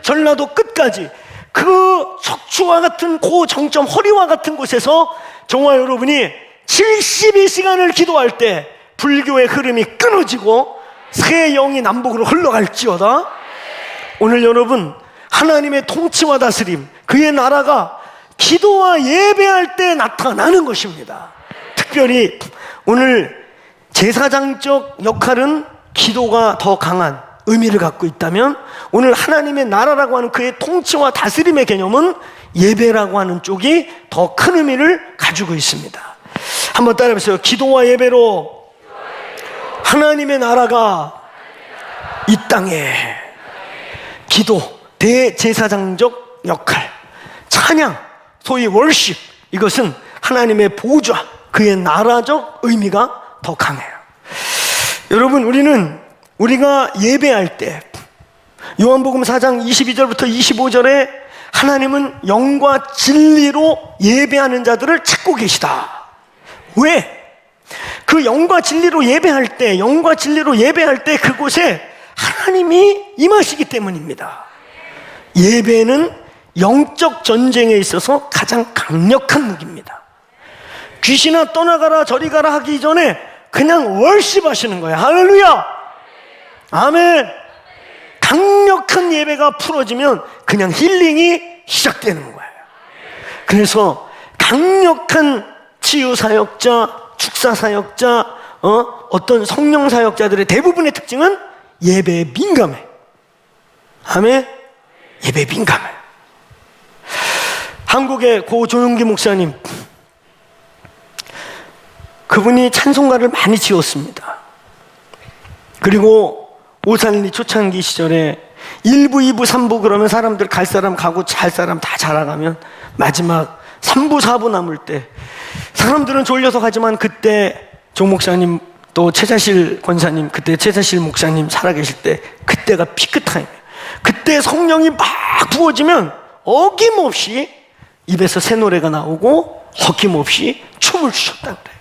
A: 전라도 끝까지, 그 척추와 같은 고정점, 허리와 같은 곳에서 저와 여러분이 72시간을 기도할 때 불교의 흐름이 끊어지고 새 영이 남북으로 흘러갈지어다. 오늘 여러분, 하나님의 통치와 다스림, 그의 나라가 기도와 예배할 때 나타나는 것입니다. 특별히 오늘 제사장적 역할은 기도가 더 강한 의미를 갖고 있다면, 오늘 하나님의 나라라고 하는 그의 통치와 다스림의 개념은 예배라고 하는 쪽이 더 큰 의미를 가지고 있습니다. 한번 따라해보세요. 기도와 예배로 하나님의 나라가 이 땅에. 기도, 대제사장적 역할, 찬양, 소위 월십, 이것은 하나님의 보좌, 그의 나라적 의미가 더 강해요. 여러분, 우리가 예배할 때 요한복음 4장 22절부터 25절에 하나님은 영과 진리로 예배하는 자들을 찾고 계시다. 왜? 그 영과 진리로 예배할 때 그곳에 하나님이 임하시기 때문입니다. 예배는 영적 전쟁에 있어서 가장 강력한 무기입니다. 귀신아 떠나가라 저리 가라 하기 전에 그냥 월십 하시는 거예요. 할렐루야! 아멘! 강력한 예배가 풀어지면 그냥 힐링이 시작되는 거예요. 그래서 강력한 치유사역자, 축사사역자, 어떤 성령사역자들의 대부분의 특징은 예배에 민감해. 아멘? 예배에 민감해. 한국의 고 조용기 목사님, 그분이 찬송가를 많이 지었습니다. 그리고 오산리 초창기 시절에 1부, 2부, 3부 그러면 사람들 갈 사람 가고 잘 사람 다 자라가면 마지막 3부, 4부 남을 때 사람들은 졸려서 가지만 그때 조 목사님 또 최자실 권사님, 그때 최자실 목사님 살아계실 때 그때가 피크타임이에요. 그때 성령이 막 부어지면 어김없이 입에서 새 노래가 나오고 어김없이 춤을 추셨다 그래요.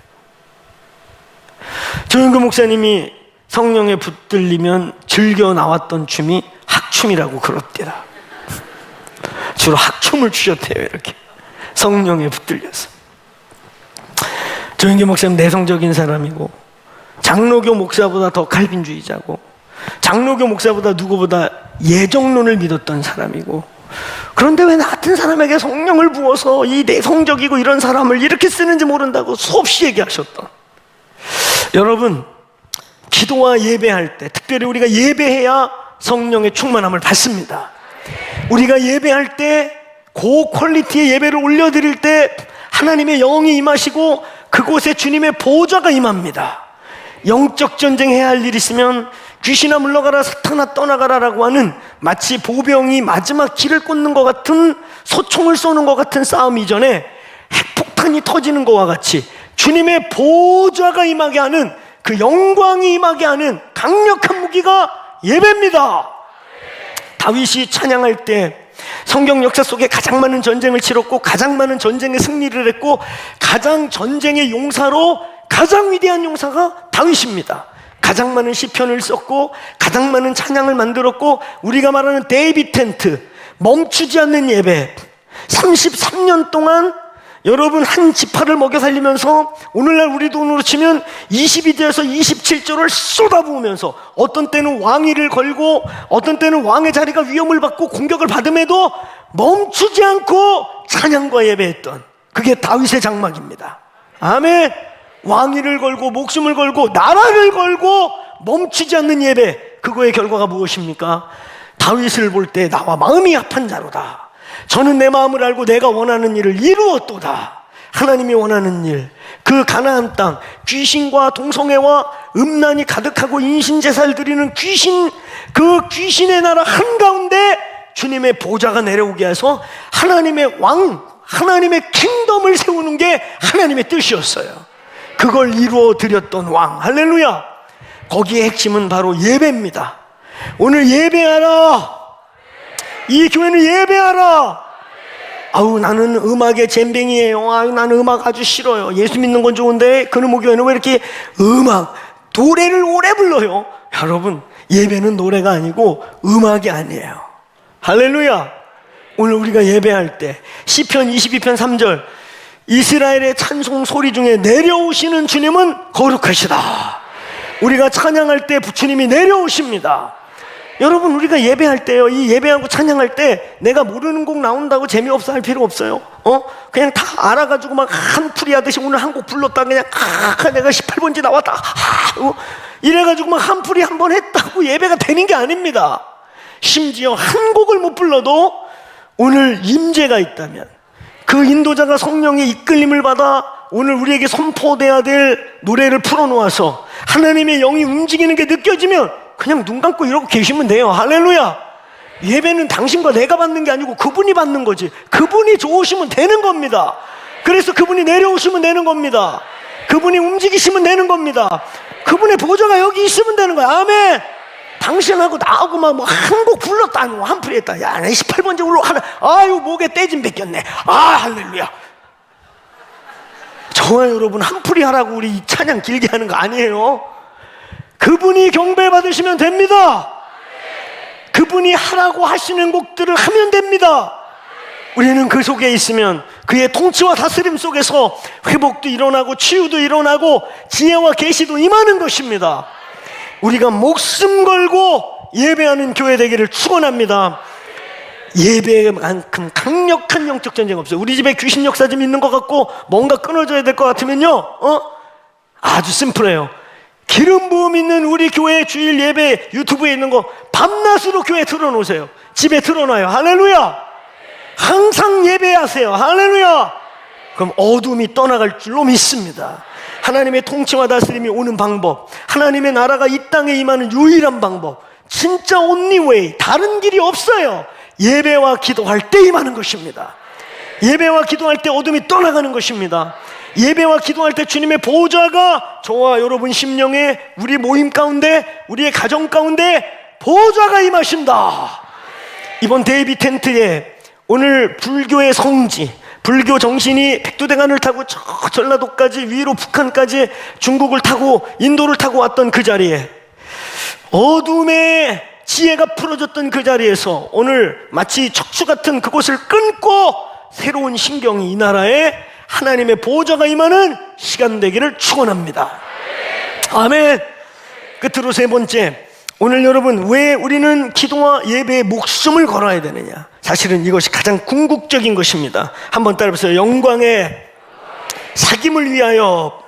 A: 조영규 목사님이 성령에 붙들리면 즐겨 나왔던 춤이 학춤이라고 그럽니다. 주로 학춤을 추셨대요. 이렇게 성령에 붙들려서. 조영규 목사님 내성적인 사람이고 장로교 목사보다 더 칼빈주의자고 장로교 목사보다 누구보다 예정론을 믿었던 사람이고, 그런데 왜 나 같은 사람에게 성령을 부어서 이 내성적이고 이런 사람을 이렇게 쓰는지 모른다고 수없이 얘기하셨던. 여러분, 기도와 예배할 때, 특별히 우리가 예배해야 성령의 충만함을 받습니다. 우리가 예배할 때 고퀄리티의 예배를 올려드릴 때 하나님의 영이 임하시고 그곳에 주님의 보좌가 임합니다. 영적 전쟁해야 할 일 있으면 귀신아 물러가라 사탄아 떠나가라라고 하는 마치 보병이 마지막 길을 꽂는 것 같은, 소총을 쏘는 것 같은 싸움 이전에 핵폭탄이 터지는 것과 같이 주님의 보좌가 임하게 하는, 그 영광이 임하게 하는 강력한 무기가 예배입니다. 다윗이 찬양할 때 성경 역사 속에 가장 많은 전쟁을 치렀고 가장 많은 전쟁에 승리를 했고 가장 전쟁의 용사로 가장 위대한 용사가 다윗입니다. 가장 많은 시편을 썼고 가장 많은 찬양을 만들었고, 우리가 말하는 데이빗 텐트, 멈추지 않는 예배, 33년 동안 여러분 한 지파를 먹여 살리면서 오늘날 우리 돈으로 치면 22절에서 27절을 쏟아부으면서 어떤 때는 왕위를 걸고 어떤 때는 왕의 자리가 위험을 받고 공격을 받음에도 멈추지 않고 찬양과 예배했던, 그게 다윗의 장막입니다. 아멘. 왕위를 걸고 목숨을 걸고 나라를 걸고 멈추지 않는 예배, 그거의 결과가 무엇입니까? 다윗을 볼 때 나와 마음이 합한 자로다. 저는 내 마음을 알고 내가 원하는 일을 이루었도다. 하나님이 원하는 일, 그 가나안 땅, 귀신과 동성애와 음란이 가득하고 인신제사를 드리는 귀신, 그 귀신의 나라 한가운데 주님의 보좌가 내려오게 해서 하나님의 왕, 하나님의 킹덤을 세우는 게 하나님의 뜻이었어요. 그걸 이루어 드렸던 왕, 할렐루야. 거기에 핵심은 바로 예배입니다. 오늘 예배하라. 이 교회는 예배하라. 아우 나는 음악의 잼뱅이에요. 아유 나는 음악 아주 싫어요. 예수 믿는 건 좋은데 그놈의 교회는 왜 이렇게 음악, 노래를 오래 불러요? 여러분, 예배는 노래가 아니고 음악이 아니에요. 할렐루야. 오늘 우리가 예배할 때 시편 22편 3절, 이스라엘의 찬송 소리 중에 내려오시는 주님은 거룩하시다. 우리가 찬양할 때 부처님이 내려오십니다. 여러분, 우리가 예배할 때요, 이 예배하고 찬양할 때 내가 모르는 곡 나온다고 재미없어 할 필요 없어요. 그냥 다 알아가지고 막 한풀이 하듯이 오늘 한 곡 불렀다 그냥 내가 18번지 나왔다 이래가지고 막 한풀이 한 번 했다고 예배가 되는 게 아닙니다. 심지어 한 곡을 못 불러도 오늘 임재가 있다면, 그 인도자가 성령의 이끌림을 받아 오늘 우리에게 선포돼야 될 노래를 풀어놓아서 하나님의 영이 움직이는 게 느껴지면 그냥 눈 감고 이러고 계시면 돼요. 할렐루야. 예배는 당신과 내가 받는 게 아니고 그분이 받는 거지. 그분이 좋으시면 되는 겁니다. 그래서 그분이 내려오시면 되는 겁니다. 그분이 움직이시면 되는 겁니다. 그분의 보좌가 여기 있으면 되는 거야. 아멘. 당신하고 나하고 막 뭐 한 곡 불렀다 아니고 한풀이 했다. 야, 나 18번째 올라 하나. 아유, 목에 떼진 뺏겼네. 아, 할렐루야. 저와 여러분 한풀이 하라고 우리 이 찬양 길게 하는 거 아니에요. 그분이 경배 받으시면 됩니다. 그분이 하라고 하시는 곡들을 하면 됩니다. 우리는 그 속에 있으면 그의 통치와 다스림 속에서 회복도 일어나고 치유도 일어나고 지혜와 계시도 임하는 것입니다. 우리가 목숨 걸고 예배하는 교회 되기를 축원합니다. 예배만큼 강력한 영적 전쟁 없어요. 우리 집에 귀신 역사 좀 있는 것 같고 뭔가 끊어져야 될 것 같으면요, 아주 심플해요. 기름 부음 있는 우리 교회 주일 예배 유튜브에 있는 거 밤낮으로 교회 틀어놓으세요. 집에 틀어놔요. 할렐루야. 항상 예배하세요. 할렐루야. 그럼 어둠이 떠나갈 줄로 믿습니다. 하나님의 통치와 다스림이 오는 방법, 하나님의 나라가 이 땅에 임하는 유일한 방법, 진짜 only way, 다른 길이 없어요. 예배와 기도할 때 임하는 것입니다. 예배와 기도할 때 어둠이 떠나가는 것입니다. 예배와 기도할 때 주님의 보좌가 저와 여러분 심령에, 우리 모임 가운데, 우리의 가정 가운데 보좌가 임하신다. 이번 데이비 텐트에 오늘 불교의 성지, 불교 정신이 백두대간을 타고 저 전라도까지, 위로 북한까지, 중국을 타고 인도를 타고 왔던 그 자리에, 어둠의 지혜가 풀어졌던 그 자리에서 오늘 마치 척추 같은 그곳을 끊고 새로운 신경이 이 나라에 하나님의 보좌가 임하는 시간 되기를 축원합니다. 아멘. 끝으로 세 번째, 오늘 여러분, 왜 우리는 기도와 예배에 목숨을 걸어야 되느냐? 사실은 이것이 가장 궁극적인 것입니다. 한번 따라해보세요. 영광의 사귐을 위하여.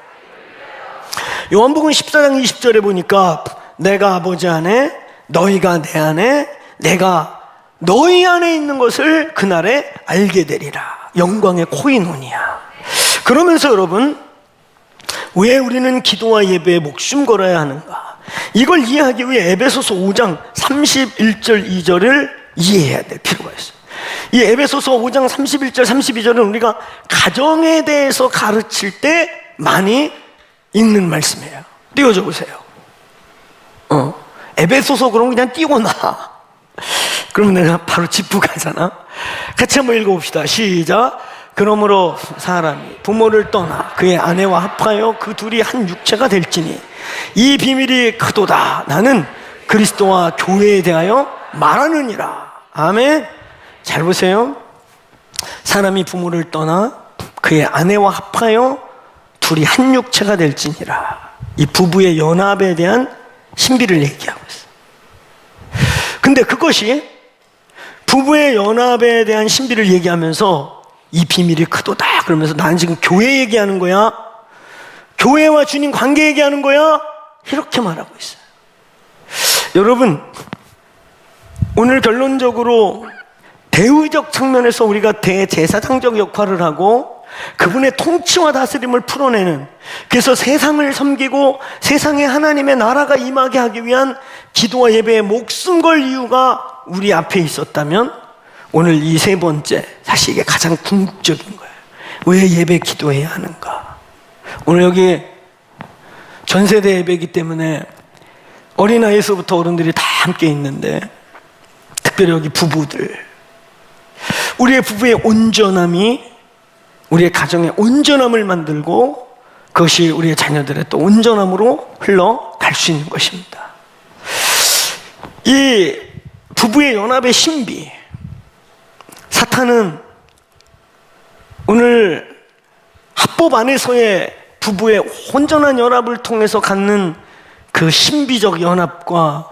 A: 요한복음 14장 20절에 보니까 내가 아버지 안에, 너희가 내 안에, 내가 너희 안에 있는 것을 그날에 알게 되리라. 영광의 코이노니아. 그러면서 여러분, 왜 우리는 기도와 예배에 목숨 걸어야 하는가? 이걸 이해하기 위해 에베소서 5장 31절 2절을 이해해야 될 필요가 있어요. 이 에베소서 5장 31절 32절은 우리가 가정에 대해서 가르칠 때 많이 읽는 말씀이에요. 띄워줘 보세요. 에베소서 그럼 그냥 띄워놔. 그러면 내가 바로 짚고 가잖아. 같이 한번 읽어봅시다. 시작. 그러므로 사람이 부모를 떠나 그의 아내와 합하여 그 둘이 한 육체가 될지니 이 비밀이 크도다. 나는 그리스도와 교회에 대하여 말하느니라. 아멘. 잘 보세요. 사람이 부모를 떠나 그의 아내와 합하여 둘이 한 육체가 될지니라. 이 부부의 연합에 대한 신비를 얘기하고 있어요. 근데 그것이 부부의 연합에 대한 신비를 얘기하면서 이 비밀이 크도다 그러면서 나는 지금 교회 얘기하는 거야? 교회와 주님 관계 얘기하는 거야? 이렇게 말하고 있어요. 여러분, 오늘 결론적으로 대의적 측면에서 우리가 대제사장적 역할을 하고 그분의 통치와 다스림을 풀어내는, 그래서 세상을 섬기고 세상에 하나님의 나라가 임하게 하기 위한 기도와 예배에 목숨 걸 이유가 우리 앞에 있었다면 오늘 이 세 번째, 사실 이게 가장 궁극적인 거예요. 왜 예배 기도해야 하는가? 오늘 여기 전세대 예배이기 때문에 어린아이에서부터 어른들이 다 함께 있는데, 특별히 여기 부부들, 우리의 부부의 온전함이 우리의 가정의 온전함을 만들고 그것이 우리의 자녀들의 또 온전함으로 흘러갈 수 있는 것입니다. 이 부부의 연합의 신비, 사탄은 오늘 합법 안에서의 부부의 온전한 연합을 통해서 갖는 그 신비적 연합과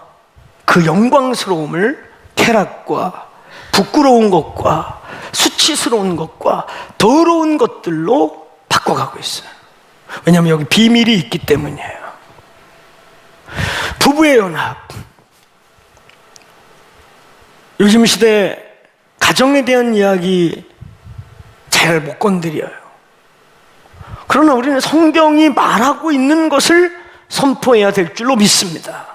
A: 그 영광스러움을 쾌락과 부끄러운 것과 수치스러운 것과 더러운 것들로 바꿔가고 있어요. 왜냐하면 여기 비밀이 있기 때문이에요. 부부의 연합, 요즘 시대 가정에 대한 이야기 잘 못 건드려요. 그러나 우리는 성경이 말하고 있는 것을 선포해야 될 줄로 믿습니다.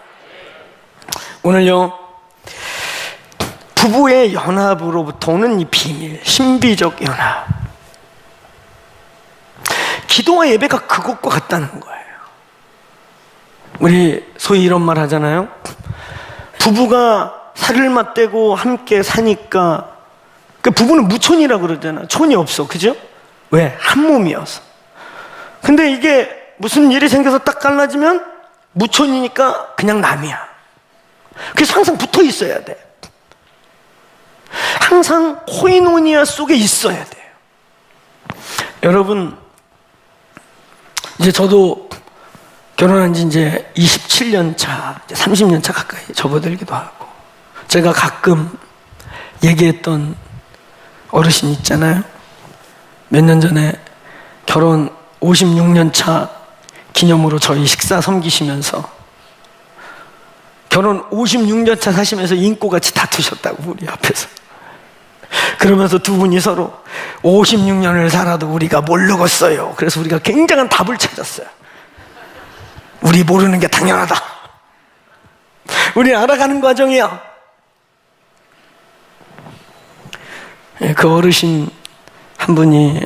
A: 오늘요, 부부의 연합으로부터 오는 이 비밀, 신비적 연합, 기도와 예배가 그것과 같다는 거예요. 우리 소위 이런 말 하잖아요. 부부가 살을 맞대고 함께 사니까, 그 부부는 무촌이라고 그러잖아. 촌이 없어, 그죠? 왜? 한 몸이어서. 근데 이게 무슨 일이 생겨서 딱 갈라지면 무촌이니까 그냥 남이야. 그래서 항상 붙어 있어야 돼. 항상 코이노니아 속에 있어야 돼요. 여러분, 이제 저도 결혼한 지 이제 27년 차, 30년 차 가까이 접어들기도 하고, 제가 가끔 얘기했던 어르신 있잖아요. 몇 년 전에 결혼 56년 차 기념으로 저희 식사 섬기시면서 결혼 56년 차 사시면서 인꼬같이 다투셨다고, 우리 앞에서. 그러면서 두 분이 서로 56년을 살아도 우리가 모르겠어요. 그래서 우리가 굉장한 답을 찾았어요. 우리 모르는 게 당연하다. 우리 알아가는 과정이야. 그 어르신 한 분이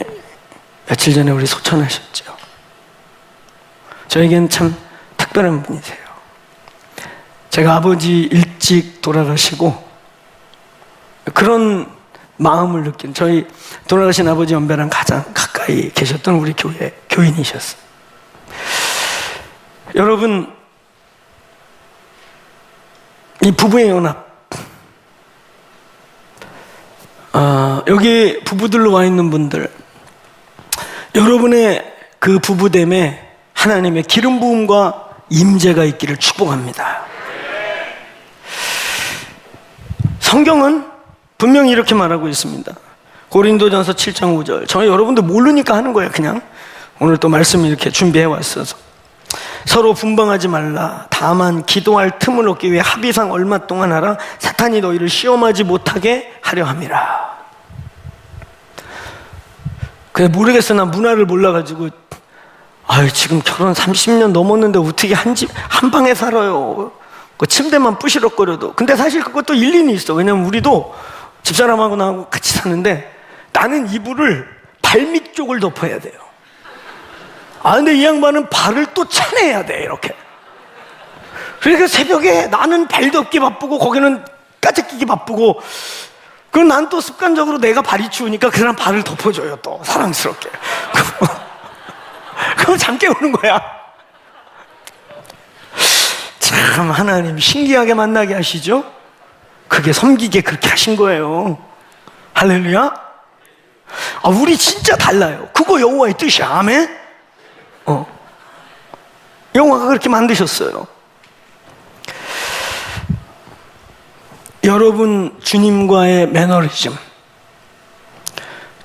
A: 며칠 전에 우리 소천하셨죠. 저에겐 참 특별한 분이세요. 제가 아버지 일찍 돌아가시고 그런 마음을 느낀, 저희 돌아가신 아버지 연배랑 가장 가까이 계셨던 우리 교회 교인이셨어요. 여러분, 이 부부의 연합, 여기 부부들로 와 있는 분들, 여러분의 그 부부됨에 하나님의 기름 부음과 임재가 있기를 축복합니다. 성경은 분명히 이렇게 말하고 있습니다. 고린도전서 7장 5절. 저 여러분들 모르니까 하는 거예요. 그냥 오늘 또 말씀 이렇게 준비해 왔어서. 서로 분방하지 말라. 다만 기도할 틈을 얻기 위해 합의상 얼마 동안 하라. 사탄이 너희를 시험하지 못하게 하려 함이라. 그래, 모르겠어. 난 문화를 몰라가지고, 아유, 지금 결혼 30년 넘었는데 어떻게 한 방에 살아요. 그 침대만 부시럭거려도. 근데 사실 그것도 일리는 있어. 왜냐면 우리도 집사람하고 나하고 같이 사는데 나는 이불을 발밑 쪽을 덮어야 돼요. 근데 이 양반은 발을 또 차내야 돼, 이렇게. 그러니까 새벽에 나는 발 덮기 바쁘고 거기는 까짓 끼기 바쁘고, 그럼 난 또 습관적으로 내가 발이 추우니까 그 사람 발을 덮어줘요, 또 사랑스럽게. 그럼 잠 깨우는 거야. 참 하나님 신기하게 만나게 하시죠? 그게 섬기게 그렇게 하신 거예요. 할렐루야. 우리 진짜 달라요. 그거 여호와의 뜻이야. 아멘. 여호와가 그렇게 만드셨어요. 여러분, 주님과의 매너리즘,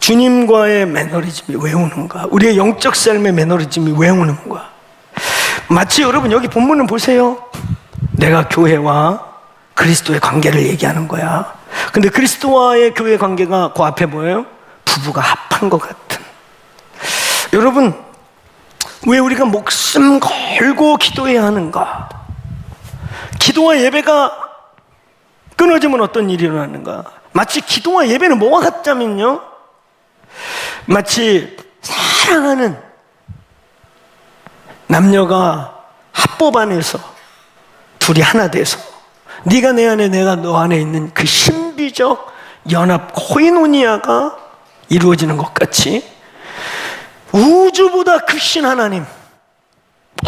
A: 주님과의 매너리즘이 왜 오는가? 우리의 영적 삶의 매너리즘이 왜 오는가? 마치 여러분 여기 본문을 보세요. 내가 교회와 그리스도의 관계를 얘기하는 거야. 근데 그리스도와의 교회 관계가 그 앞에 뭐예요? 부부가 합한 것 같은. 여러분, 왜 우리가 목숨 걸고 기도해야 하는가? 기도와 예배가 끊어지면 어떤 일이 일어나는가? 마치 기도와 예배는 뭐가 같자면요, 마치 사랑하는 남녀가 합법 안에서 둘이 하나 돼서 네가 내 안에 내가 너 안에 있는 그 신비적 연합 코이노니아가 이루어지는 것 같이, 우주보다 크신 하나님,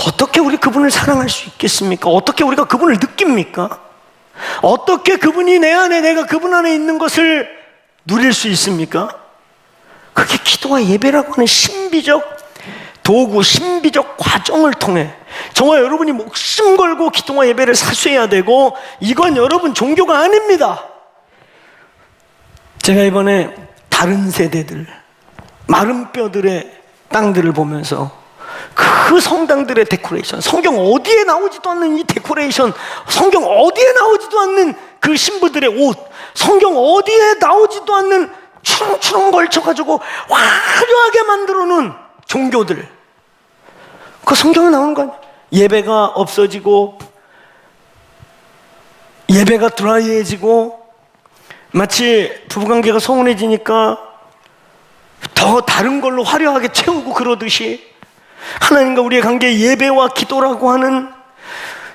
A: 어떻게 우리 그분을 사랑할 수 있겠습니까? 어떻게 우리가 그분을 느낍니까? 어떻게 그분이 내 안에 내가 그분 안에 있는 것을 누릴 수 있습니까? 그게 기도와 예배라고 하는 신비적 도구, 신비적 과정을 통해 저와 여러분이 목숨 걸고 기도와 예배를 사수해야 되고, 이건 여러분 종교가 아닙니다. 제가 이번에 다른 세대들, 마른 뼈들의 땅들을 보면서 그 성당들의 데코레이션, 성경 어디에 나오지도 않는 이 데코레이션, 성경 어디에 나오지도 않는 그 신부들의 옷, 성경 어디에 나오지도 않는 추렁추렁 걸쳐가지고 화려하게 만들어 놓은 종교들. 그 성경에 나오는 거 아니에요? 예배가 없어지고, 예배가 드라이해지고, 마치 부부관계가 서운해지니까 더 다른 걸로 화려하게 채우고 그러듯이 하나님과 우리의 관계, 예배와 기도라고 하는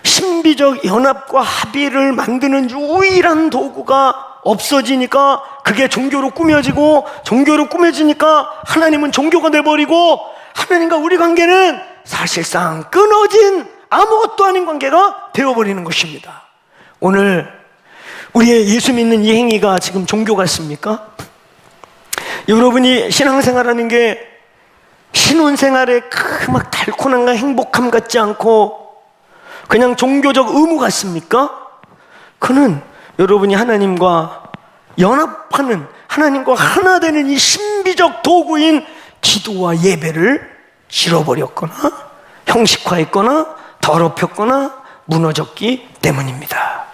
A: 신비적 연합과 합의를 만드는 유일한 도구가 없어지니까 그게 종교로 꾸며지고, 종교로 꾸며지니까 하나님은 종교가 돼버리고, 하나님과 우리 관계는 사실상 끊어진 아무것도 아닌 관계가 되어버리는 것입니다. 오늘 우리의 예수 믿는 이 행위가 지금 종교 같습니까? 여러분이 신앙생활하는 게 신혼생활의 그 막 달콤함과 행복함 같지 않고 그냥 종교적 의무 같습니까? 그는 여러분이 하나님과 연합하는, 하나님과 하나 되는 이 신비적 도구인 기도와 예배를 잃어버렸거나 형식화했거나 더럽혔거나 무너졌기 때문입니다.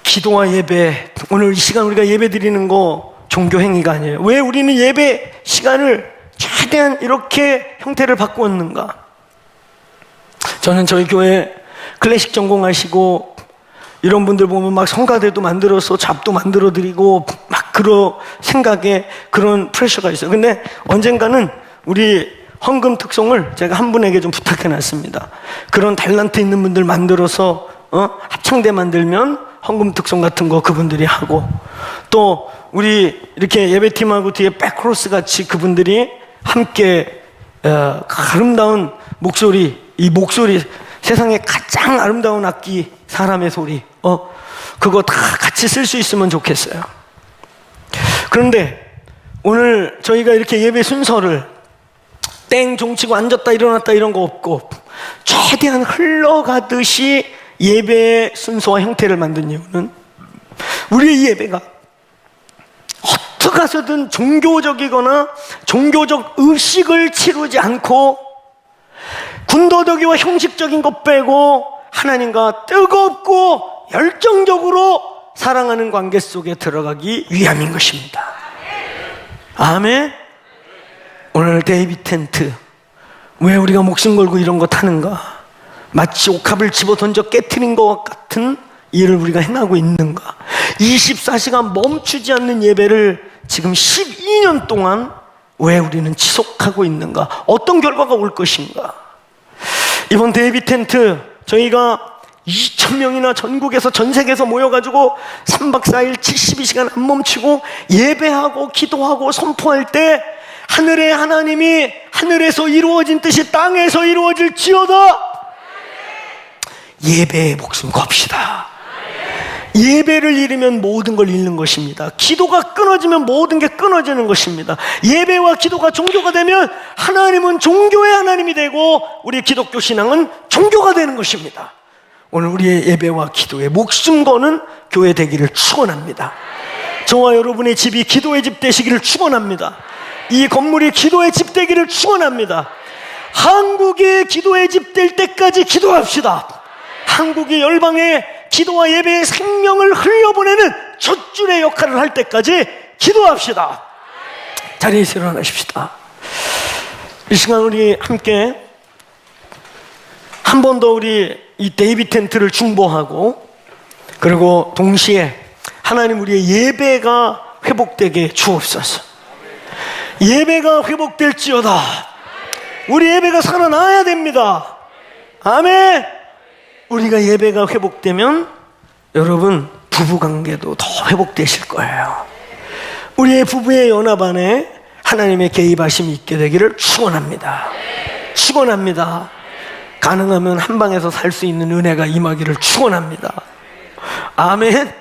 A: 기도와 예배, 오늘 이 시간 우리가 예배 드리는 거 종교 행위가 아니에요. 왜 우리는 예배 시간을 최대한 이렇게 형태를 바꾸었는가? 저는 저희 교회 클래식 전공하시고 이런 분들 보면 막 성가대도 만들어서 잡도 만들어 드리고 막 그런 생각에 그런 프레셔가 있어요. 근데 언젠가는 우리 헌금 특송을 제가 한 분에게 좀 부탁해 놨습니다. 그런 달란트 있는 분들 만들어서 합창대 만들면 헌금 특송 같은 거 그분들이 하고, 또 우리 이렇게 예배팀하고 뒤에 백크로스 같이 그분들이 함께 아름다운 목소리, 이 목소리, 세상에 가장 아름다운 악기, 사람의 소리, 그거 다 같이 쓸 수 있으면 좋겠어요. 그런데 오늘 저희가 이렇게 예배 순서를 땡 종치고 앉았다 일어났다 이런 거 없고 최대한 흘러가듯이 예배의 순서와 형태를 만든 이유는 우리의 이 예배가 어떻게 해서든 종교적이거나 종교적 의식을 치르지 않고 군더더기와 형식적인 것 빼고 하나님과 뜨겁고 열정적으로 사랑하는 관계 속에 들어가기 위함인 것입니다. 아멘. 오늘 데이비 텐트, 왜 우리가 목숨 걸고 이런 거 타는가? 마치 옥합을 집어 던져 깨트린 것 같은 일을 우리가 행하고 있는가? 24시간 멈추지 않는 예배를 지금 12년 동안 왜 우리는 지속하고 있는가? 어떤 결과가 올 것인가? 이번 데이비 텐트 저희가 2,000명이나 전국에서 전 세계에서 모여가지고 3박 4일 72시간 안 멈추고 예배하고 기도하고 선포할 때 하늘의 하나님이 하늘에서 이루어진 뜻이 땅에서 이루어질지어다. 예배에 목숨 겁시다. 예배를 잃으면 모든 걸 잃는 것입니다. 기도가 끊어지면 모든 게 끊어지는 것입니다. 예배와 기도가 종교가 되면 하나님은 종교의 하나님이 되고 우리 기독교 신앙은 종교가 되는 것입니다. 오늘 우리의 예배와 기도에 목숨 거는 교회 되기를 축원합니다. 저와 여러분의 집이 기도의 집 되시기를 축원합니다. 이 건물이 기도의 집 되기를 축원합니다. 한국이 기도의 집 될 때까지 기도합시다. 한국이 열방의 기도와 예배의 생명을 흘려보내는 젖줄의 역할을 할 때까지 기도합시다. 자리에서 일어나십시다. 이 시간 우리 함께 한 번 더 우리 이 데이비 텐트를 중보하고, 그리고 동시에 하나님 우리의 예배가 회복되게 주옵소서. 예배가 회복될지어다. 우리 예배가 살아나야 됩니다. 아멘. 우리가 예배가 회복되면 여러분 부부관계도 더 회복되실 거예요. 우리의 부부의 연합 안에 하나님의 개입하심이 있게 되기를 축원합니다. 축원합니다. 가능하면 한 방에서 살 수 있는 은혜가 임하기를 축원합니다. 아멘.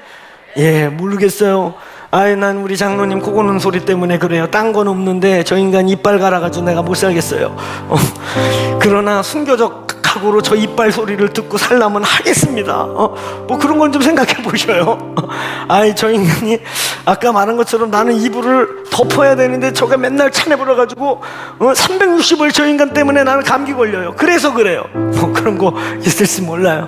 A: 예, 모르겠어요. 난 우리 장로님 코 고는 소리 때문에 그래요. 딴 건 없는데 저 인간 이빨 갈아가지고 내가 못 살겠어요. 그러나 순교적 각오로 저 이빨 소리를 듣고 살려면 하겠습니다. 뭐 그런 건 좀 생각해 보셔요. 저 인간이 아까 말한 것처럼 나는 이불을 덮어야 되는데 저게 맨날 차내 불어가지고 360일 저 인간 때문에 나는 감기 걸려요. 그래서 그래요. 뭐 그런 거 있을지 몰라요.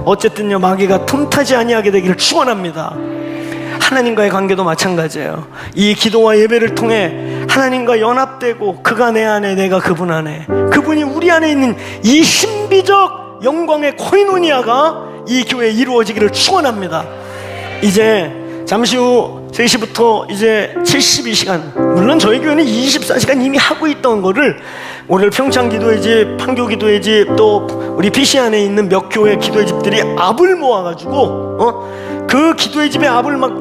A: 어쨌든요 마귀가 틈타지 아니하게 되기를 축원합니다. 하나님과의 관계도 마찬가지예요. 이 기도와 예배를 통해 하나님과 연합되고 그가 내 안에 내가 그분 안에, 그분이 우리 안에 있는 이 신비적 영광의 코이노니아가 이 교회에 이루어지기를 축원합니다. 이제 잠시 후 3시부터 이제 72시간, 물론 저희 교회는 24시간 이미 하고 있던 거를 오늘 평창 기도의 집, 판교 기도의 집, 또 우리 PC 안에 있는 몇 교회 기도의 집들이 압을 모아가지고 그 기도의 집의 압을 막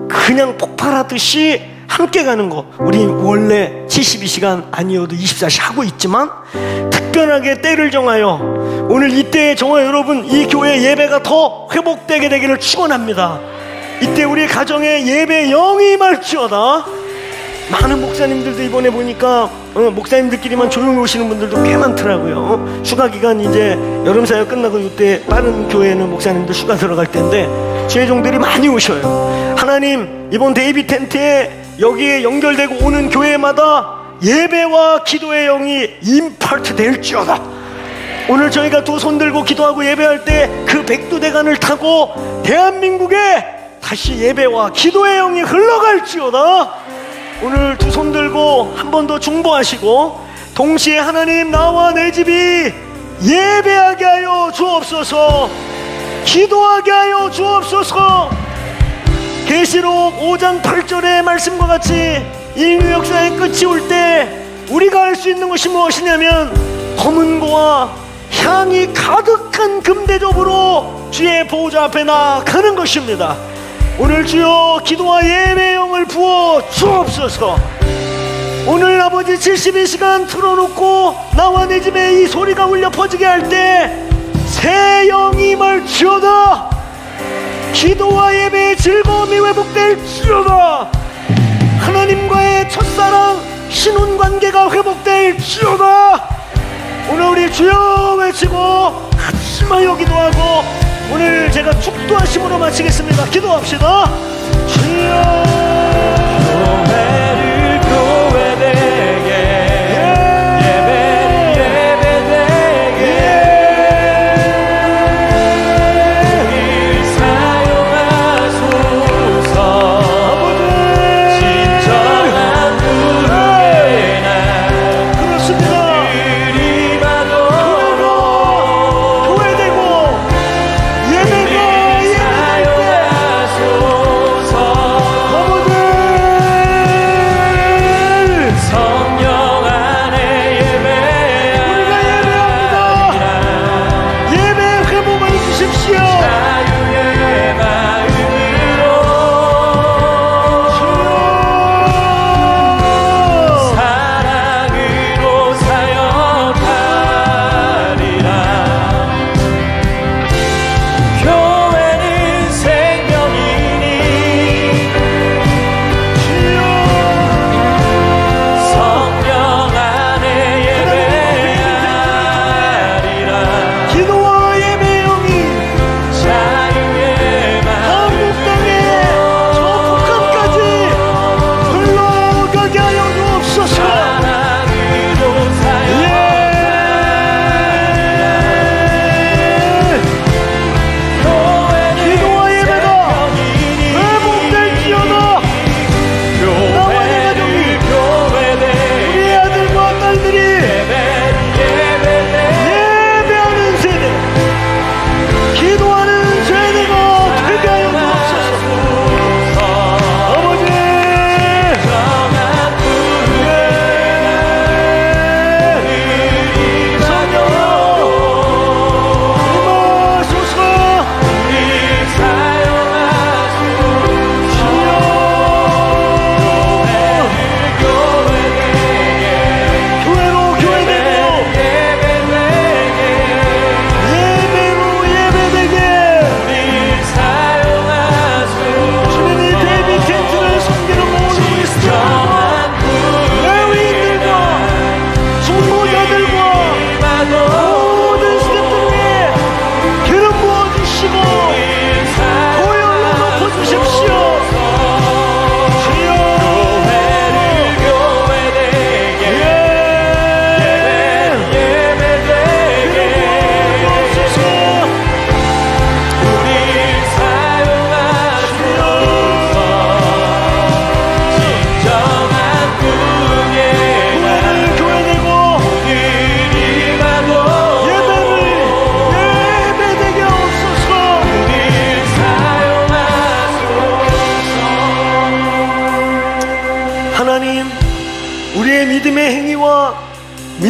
A: 그냥 폭발하듯이 함께 가는 거, 우리 원래 72시간 아니어도 24시 하고 있지만 특별하게 때를 정하여 오늘 이때에 정말 여러분 이 교회 예배가 더 회복되게 되기를 축원합니다. 이때 우리 가정에 예배 영이 임할지어다. 많은 목사님들도 이번에 보니까 목사님들끼리만 조용히 오시는 분들도 꽤 많더라고요. 휴가 기간 이제 여름 사역 끝나고 이때 빠른 교회는 목사님들 휴가 들어갈 때인데 지회종들이 많이 오셔요. 하나님, 이번 데이비 텐트에 여기에 연결되고 오는 교회마다 예배와 기도의 영이 임파트 될지어다. 오늘 저희가 두 손 들고 기도하고 예배할 때 그 백두대간을 타고 대한민국에 다시 예배와 기도의 영이 흘러갈지어다. 오늘 두 손 들고 한 번 더 중보하시고 동시에 하나님, 나와 내 집이 예배하게 하여 주옵소서, 기도하게 하여 주옵소서. 계시록 5장 8절의 말씀과 같이 인류 역사의 끝이 올 때 우리가 할 수 있는 것이 무엇이냐면 검은 고와 향이 가득한 금대접으로 주의 보호자 앞에 나아가는 것입니다. 오늘 주여 기도와 예배의 영을 부어 주옵소서. 오늘 아버지 72시간 틀어놓고 나와 내 집에 이 소리가 울려 퍼지게 할 때 새 영이 임할지어다. 기도와 예배의 즐거움이 회복될지어다. 하나님과의 첫사랑 신혼관계가 회복될지어다. 오늘 우리 주여 외치고 같이마여 기도하고 오늘 제가 축도하심으로 마치겠습니다. 기도합시다. 주여, 교회를 교회되게, 예배를 예배되게 우릴 사용하소서. 진정한 구원의 날, 그렇습니다. 교회되고 예배가 예배될 때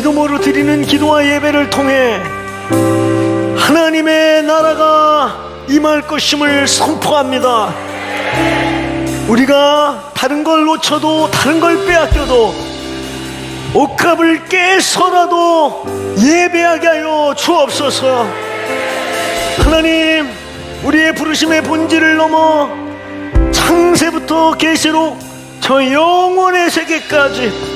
A: 믿음으로 드리는 기도와 예배를 통해 하나님의 나라가 임할 것임을 선포합니다. 우리가 다른 걸 놓쳐도 다른 걸 빼앗겨도 옥합을 깨서라도 예배하게 하여 주옵소서. 하나님, 우리의 부르심의 본질을 넘어 창세부터 계시록 저 영원의 세계까지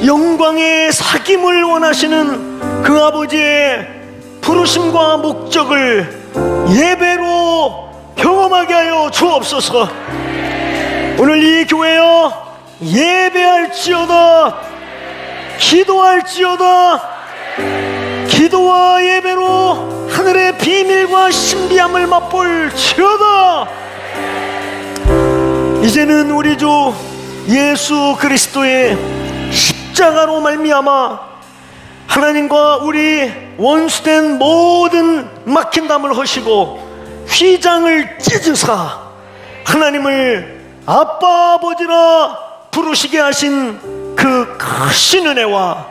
A: 영광의 사귐을 원하시는 그 아버지의 부르심과 목적을 예배로 경험하게 하여 주옵소서. 오늘 이 교회여 예배할지어다, 기도할지어다. 기도와 예배로 하늘의 비밀과 신비함을 맛볼지어다. 이제는 우리 주 예수 그리스도의 십자가로 말미암아 하나님과 우리 원수된 모든 막힌 담을 허시고 휘장을 찢으사 하나님을 아빠 아버지라 부르시게 하신 그 크신 은혜와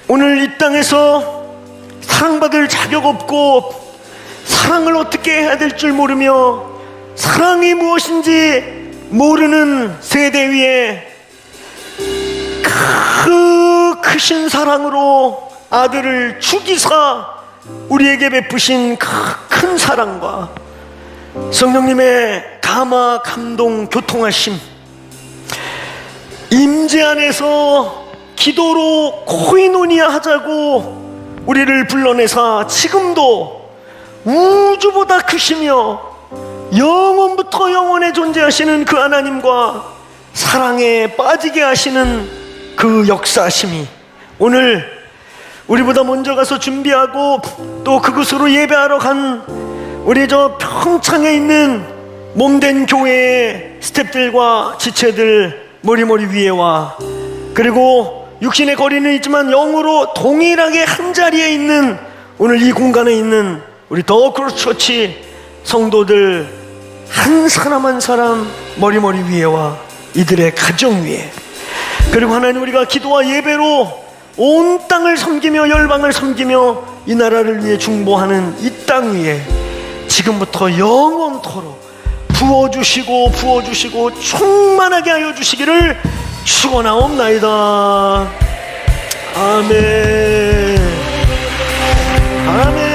A: 오늘 이 땅에서 사랑받을 자격 없고 사랑을 어떻게 해야 될 줄 모르며 사랑이 무엇인지 모르는 세대 위에 그 크신 사랑으로 아들을 죽이사 우리에게 베푸신 그 큰 사랑과 성령님의 감화, 감동, 교통하심, 임재 안에서 기도로 코이노니아 하자고 우리를 불러내사 지금도 우주보다 크시며 영원부터 영원에 존재하시는 그 하나님과 사랑에 빠지게 하시는 그 역사심이 오늘 우리보다 먼저 가서 준비하고 또 그곳으로 예배하러 간 우리 저 평창에 있는 몸된 교회의 스태프들과 지체들 머리머리 위에와 그리고 육신의 거리는 있지만 영으로 동일하게 한자리에 있는 오늘 이 공간에 있는 우리 더 크로스처치 성도들 한 사람 한 사람 머리머리 위에와 이들의 가정 위에 그리고 하나님 우리가 기도와 예배로 온 땅을 섬기며 열방을 섬기며 이 나라를 위해 중보하는 이 땅 위에 지금부터 영원토록 부어주시고 충만하게 하여 주시기를 축원하옵나이다. 아멘. 아멘.